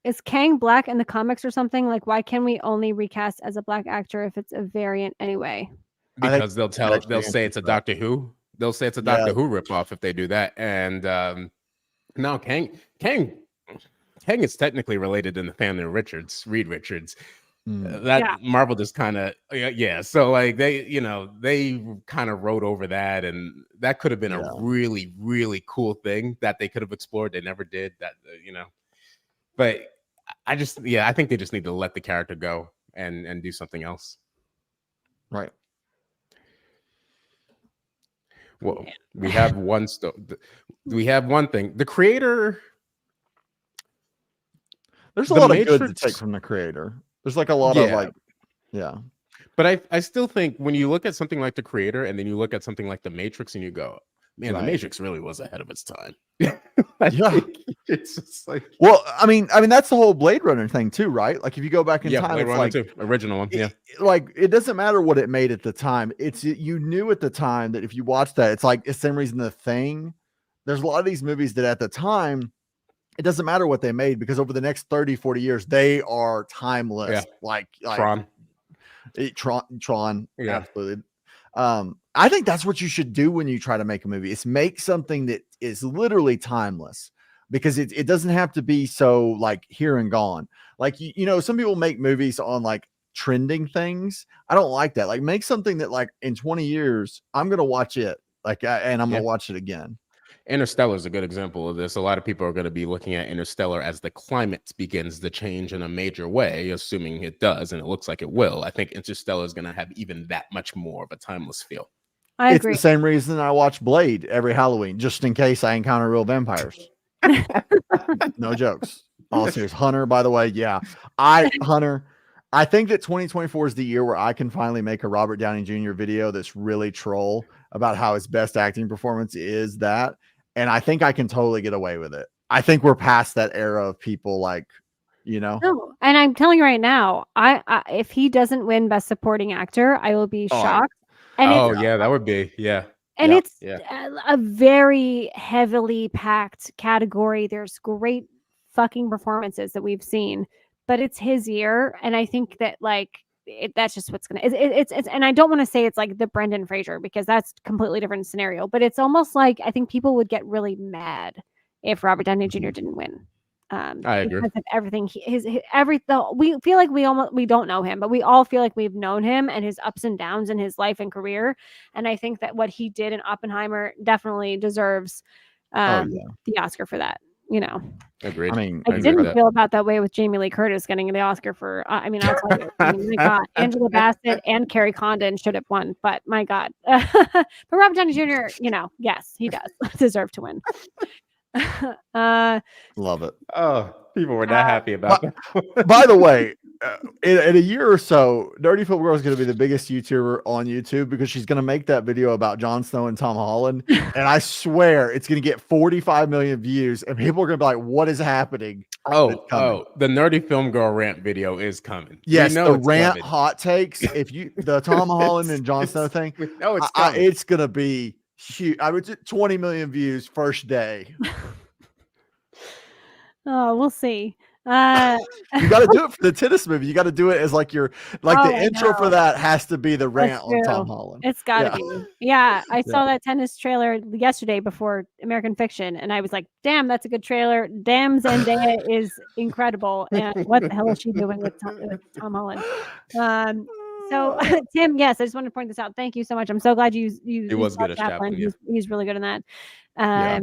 Speaker 1: Is Kang black in the comics or something? Like, why can we only recast as a black actor if it's a variant anyway?
Speaker 3: Because they'll say it's a
Speaker 2: that.
Speaker 3: Doctor Who. They'll say it's a Doctor Who ripoff if they do that. And no, Kang is technically related in the family of Reed Richards. Marvel just kind of so like they kind of wrote over that, and that could have been a really, really cool thing that they could have explored. They never did that, but I think they just need to let the character go and do something else.
Speaker 2: Right.
Speaker 3: Well, we have one we have one thing. The creator.
Speaker 2: There's a lot of good to take from the creator. There's like a lot of like,
Speaker 3: But I still think when you look at something like the creator and then you look at something like the Matrix and you go, man, the Matrix really was ahead of its time. It's just like,
Speaker 2: well, I mean, that's the whole Blade Runner thing too, right? Like if you go back in time,
Speaker 3: Blade
Speaker 2: it's
Speaker 3: Runner
Speaker 2: like
Speaker 3: too, original one.
Speaker 2: Like it doesn't matter what it made at the time. You knew at the time that if you watch that, it's like it's the same reason The Thing. There's a lot of these movies that at the time, it doesn't matter what they made because over the next 30, 40 years, they are timeless.
Speaker 3: Yeah.
Speaker 2: Like
Speaker 3: Tron.
Speaker 2: Absolutely. I think that's what you should do when you try to make a movie. Is make something that is literally timeless because it doesn't have to be so like here and gone. Like, some people make movies on like trending things. I don't like that. Like make something that like in 20 years, I'm going to watch it and I'm going to watch it again.
Speaker 3: Interstellar is a good example of this. A lot of people are going to be looking at Interstellar as the climate begins to change in a major way, assuming it does, and it looks like it will. I think Interstellar is going to have even that much more of a timeless feel.
Speaker 1: I agree.
Speaker 2: It's the same reason I watch Blade every Halloween, just in case I encounter real vampires. No jokes. All serious. Hunter, by the way, Hunter. I think that 2024 is the year where I can finally make a Robert Downey Jr. video that's really troll about how his best acting performance is that. And I think I can totally get away with it. I think we're past that era of people like,
Speaker 1: No, and I'm telling you right now, I if he doesn't win Best Supporting Actor, I will be shocked. And
Speaker 3: that would be
Speaker 1: And it's a very heavily packed category. There's great fucking performances that we've seen, but it's his year, and I think that like that's just what's gonna. It's and I don't want to say it's like the Brendan Fraser because that's a completely different scenario. But it's almost like I think people would get really mad if Robert Downey Jr. didn't win.
Speaker 3: I agree.
Speaker 1: Because of everything we feel like we don't know him, but we all feel like we've known him and his ups and downs in his life and career. And I think that what he did in Oppenheimer definitely deserves
Speaker 2: Oh yeah.
Speaker 1: the Oscar for that. You know,
Speaker 3: Agreed.
Speaker 2: I mean,
Speaker 1: I
Speaker 3: agree with
Speaker 1: didn't
Speaker 3: that.
Speaker 1: feel about that way with Jamie Lee Curtis getting the Oscar for. I mean, I'll tell you. I mean, my God, Angela Bassett and Carrie Condon should have won, but my God, but Robert Downey Jr. You know, yes, he does deserve to win.
Speaker 2: love it.
Speaker 3: Oh, people were not happy about that.
Speaker 2: By the way, in a year or so, Dirty Film Girl is going to be the biggest YouTuber on YouTube because she's going to make that video about Jon Snow and Tom Holland. And I swear it's going to get 45 million views. And people are going to be like, what is happening?
Speaker 3: Oh, the Nerdy Film Girl rant video is coming.
Speaker 2: Yes,
Speaker 3: We know
Speaker 2: the
Speaker 3: it's
Speaker 2: rant
Speaker 3: coming.
Speaker 2: hot takes. If you, the Tom Holland and Jon Snow thing,
Speaker 3: We know it's coming.
Speaker 2: it's going to be huge. I would 20 million views first day.
Speaker 1: Oh, we'll see.
Speaker 2: You got to do it for the tennis movie. You got to do it as like your the
Speaker 1: I
Speaker 2: intro for
Speaker 1: know.
Speaker 2: that has to be the
Speaker 1: That's
Speaker 2: rant on Tom
Speaker 1: true.
Speaker 2: Holland.
Speaker 1: It's gotta
Speaker 2: Yeah.
Speaker 1: be. Yeah, I saw that tennis trailer yesterday before American Fiction, and I was like, "Damn, that's a good trailer." Damn, Zendaya is incredible, and what the hell is she doing with Tom Holland? So Tim, yes, I just wanted to point this out. Thank you so much. I'm so glad you
Speaker 3: He was
Speaker 1: saw
Speaker 3: good as Chaplin, yeah.
Speaker 1: He's really good in that.
Speaker 2: Yeah.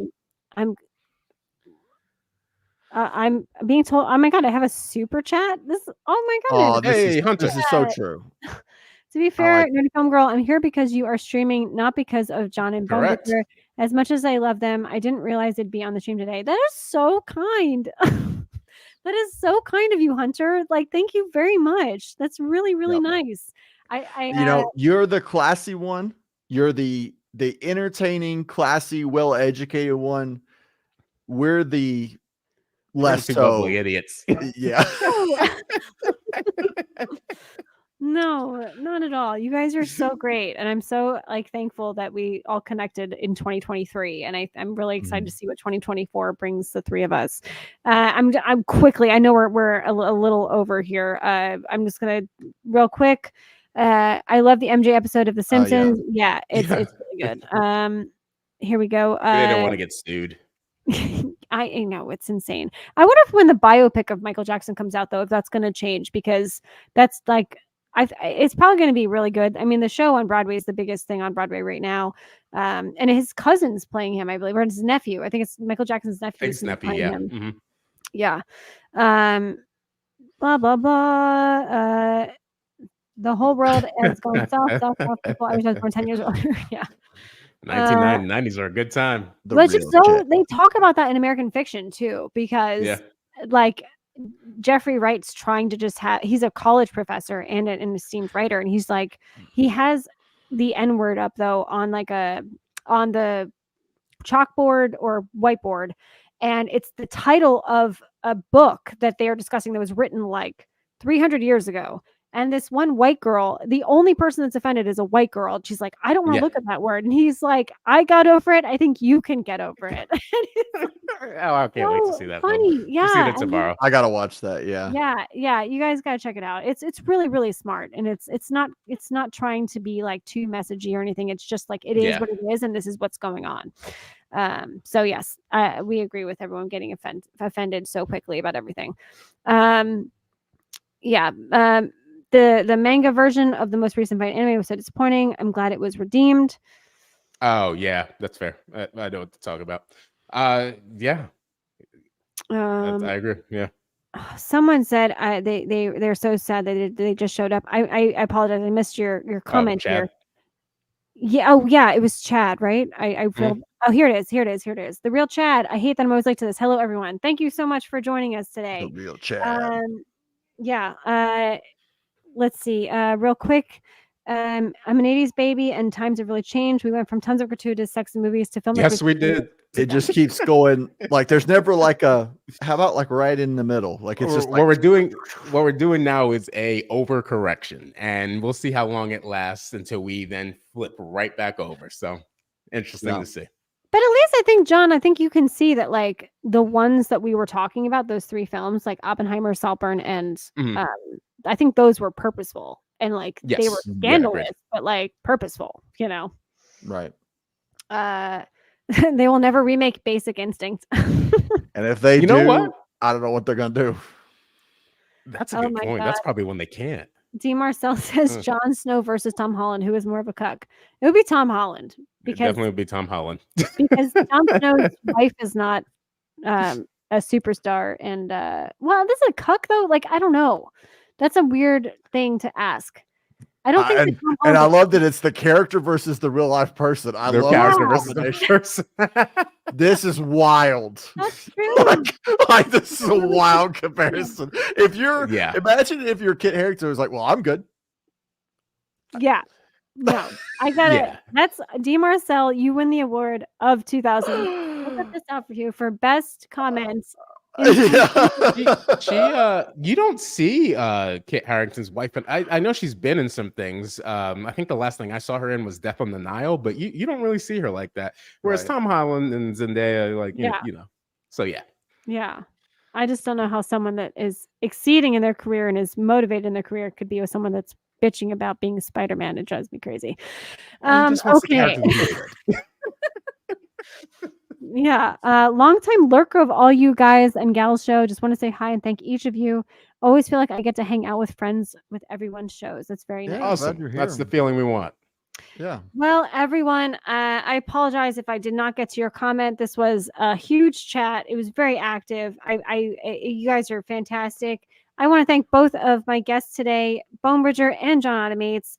Speaker 1: I'm being told. Oh my God, I have a super chat. Oh my
Speaker 2: Oh,
Speaker 1: goodness.
Speaker 3: Hey, Hunter.
Speaker 2: this is so true.
Speaker 1: To be fair,
Speaker 2: like
Speaker 1: Nerdy Film Girl, I'm here because you are streaming, not because of John and
Speaker 3: Correct.
Speaker 1: Bone. As much as I love them, I didn't realize it'd be on the stream today. That is so kind. That is so kind of you, Hunter. Like, thank you very much. That's really, really
Speaker 2: Yep.
Speaker 1: nice.
Speaker 2: You know, you're the classy one. You're the entertaining, classy, well-educated one. We're the less
Speaker 3: Two
Speaker 2: so.
Speaker 3: bubbly idiots.
Speaker 2: Yeah.
Speaker 1: No, not at all. You guys are so great, and I'm so thankful that we all connected in 2023, and I'm really excited to see what 2024 brings the three of us. I'm quickly. I know we're a little over here. I'm just gonna real quick. I love the MJ episode of The Simpsons. Yeah, it's really good. Here we go.
Speaker 3: They didn't want to get sued.
Speaker 1: I know it's insane. I wonder if when the biopic of Michael Jackson comes out, though, if that's going to change, because that's it's probably going to be really good. I mean, the show on Broadway is the biggest thing on Broadway right now, and his cousin's playing him, I believe, or his nephew. I think it's Michael Jackson's nephew.
Speaker 3: His nephew, yeah. Mm-hmm.
Speaker 1: Yeah. Blah blah blah. The whole world is going south. People, I wish I was born 10 years older. Yeah.
Speaker 3: 1990s are a good time.
Speaker 1: Which is they talk about that in American Fiction too, because Jeffrey Wright's trying to just he's a college professor and an esteemed writer, and he's like, he has the N-word up though on on the chalkboard or whiteboard, and it's the title of a book that they are discussing that was written 300 years ago. And this one white girl, the only person that's offended is a white girl. She's like, I don't want to look at that word. And he's like, I got over it. I think you can get over it.
Speaker 3: I can't wait to see that.
Speaker 1: Funny. Yeah.
Speaker 3: See that tomorrow.
Speaker 2: I gotta watch that. Yeah.
Speaker 1: Yeah. You guys gotta check it out. It's really, really smart. And it's not trying to be too messagey or anything. It's just it is what it is, and this is what's going on. So yes, we agree with everyone getting offended so quickly about everything. The manga version of the most recent fight anime was so disappointing. I'm glad it was redeemed.
Speaker 3: Oh yeah, that's fair. I know what to talk about. Yeah. I agree. Yeah.
Speaker 1: Someone said they're so sad that they just showed up. I apologize. I missed your comment here. Yeah. Oh yeah, it was Chad, right? I feel. Oh, here it is. The real Chad. I hate that I'm always late to this. Hello, everyone. Thank you so much for joining us today.
Speaker 2: The real Chad.
Speaker 1: Yeah. Let's see. Real quick. I'm an 80s baby, and times have really changed. We went from tons of gratuitous sex and movies to film.
Speaker 3: Yes, we did.
Speaker 2: It just keeps going. There's never how about right in the middle? It's just
Speaker 3: what we're doing now is a overcorrection, and we'll see how long it lasts until we then flip right back over. So interesting to see.
Speaker 1: But at least I think, John, you can see that the ones that we were talking about, those three films, Oppenheimer, Saltburn, and I think those were purposeful and they were scandalous, but purposeful,
Speaker 2: Right.
Speaker 1: They will never remake Basic Instinct.
Speaker 2: And if they
Speaker 3: know what?
Speaker 2: I don't know what they're gonna do.
Speaker 3: That's a
Speaker 1: Oh
Speaker 3: good
Speaker 1: my
Speaker 3: point.
Speaker 1: God.
Speaker 3: That's probably when they can't.
Speaker 1: D. Marcel says
Speaker 3: Mm.
Speaker 1: Jon Snow versus Tom Holland. Who is more of a cuck? It would be Tom Holland
Speaker 3: It
Speaker 1: because
Speaker 3: definitely would be Tom Holland.
Speaker 1: Jon Snow's wife is not a superstar. And well, this is a cuck though. Like I don't know. That's a weird thing to ask. I don't think that
Speaker 2: And
Speaker 1: Tom
Speaker 2: and I
Speaker 1: Holland's a
Speaker 2: love that it's the character versus the real life person. I
Speaker 3: Their
Speaker 2: love
Speaker 3: character
Speaker 2: this
Speaker 3: versus the
Speaker 2: combination.
Speaker 3: person.
Speaker 2: This is wild.
Speaker 1: That's true.
Speaker 2: Like this is a wild comparison. If you're
Speaker 3: Yeah.
Speaker 2: imagine if your Kit Harington was like, well, I'm good.
Speaker 1: Yeah. No, I got it.
Speaker 3: Yeah.
Speaker 1: That's D. Marcel. You win the award of 2000. I'll put this out for you for best comments.
Speaker 3: She you don't see Kit Harington's wife, and I know she's been in some things. I think the last thing I saw her in was Death on the Nile, but you don't really see her like that. Whereas
Speaker 2: Right.
Speaker 3: Tom Holland and Zendaya, like you know. So yeah.
Speaker 1: Yeah. I just don't know how someone that is exceeding in their career and is motivated in their career could be with someone that's bitching about being Spider-Man. It drives me crazy.
Speaker 3: He just wants the
Speaker 1: Okay.
Speaker 3: character to be good.
Speaker 1: Yeah. Longtime lurker of all you guys and gals show. Just want to say hi and thank each of you. Always feel like I get to hang out with friends with everyone's shows. That's very
Speaker 2: Yeah.
Speaker 1: nice.
Speaker 2: Glad
Speaker 3: Awesome.
Speaker 2: you're
Speaker 3: That's
Speaker 2: here.
Speaker 3: the feeling we want.
Speaker 2: Yeah.
Speaker 1: Well, everyone, I apologize if I did not get to your comment. This was a huge chat. It was very active. You guys are fantastic. I want to thank both of my guests today, Bone Bridger and John Automates.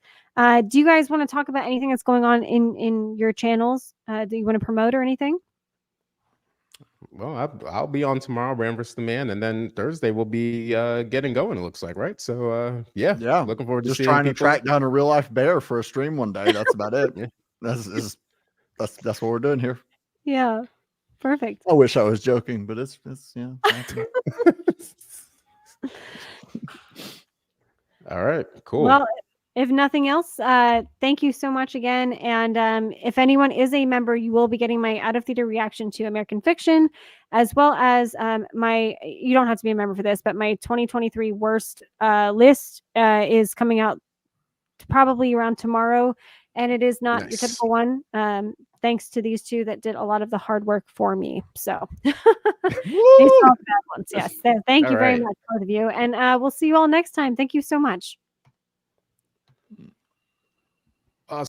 Speaker 1: Do you guys want to talk about anything that's going on in your channels? Do you want to promote or anything?
Speaker 3: Well, I'll be on tomorrow, Ram vs. the Man, and then Thursday we'll be getting going. It looks like, right? So yeah, looking forward to
Speaker 2: Just
Speaker 3: seeing
Speaker 2: trying to
Speaker 3: people.
Speaker 2: track down a real life bear for a stream one day. That's about it.
Speaker 3: Yeah.
Speaker 2: That's what we're doing here.
Speaker 1: Yeah, perfect.
Speaker 2: I wish I was joking, but it's yeah.
Speaker 3: All right, cool.
Speaker 1: Well, if nothing else, thank you so much again. And if anyone is a member, you will be getting my out of theater reaction to American Fiction, as well as you don't have to be a member for this, but my 2023 worst list is coming out probably around tomorrow. And it is not your
Speaker 3: Nice.
Speaker 1: typical one. Thanks to these two that did a lot of the hard work for me. So these are all the bad ones. Yes. Thank you very much, both of you. And we'll see you all next time. Thank you so much.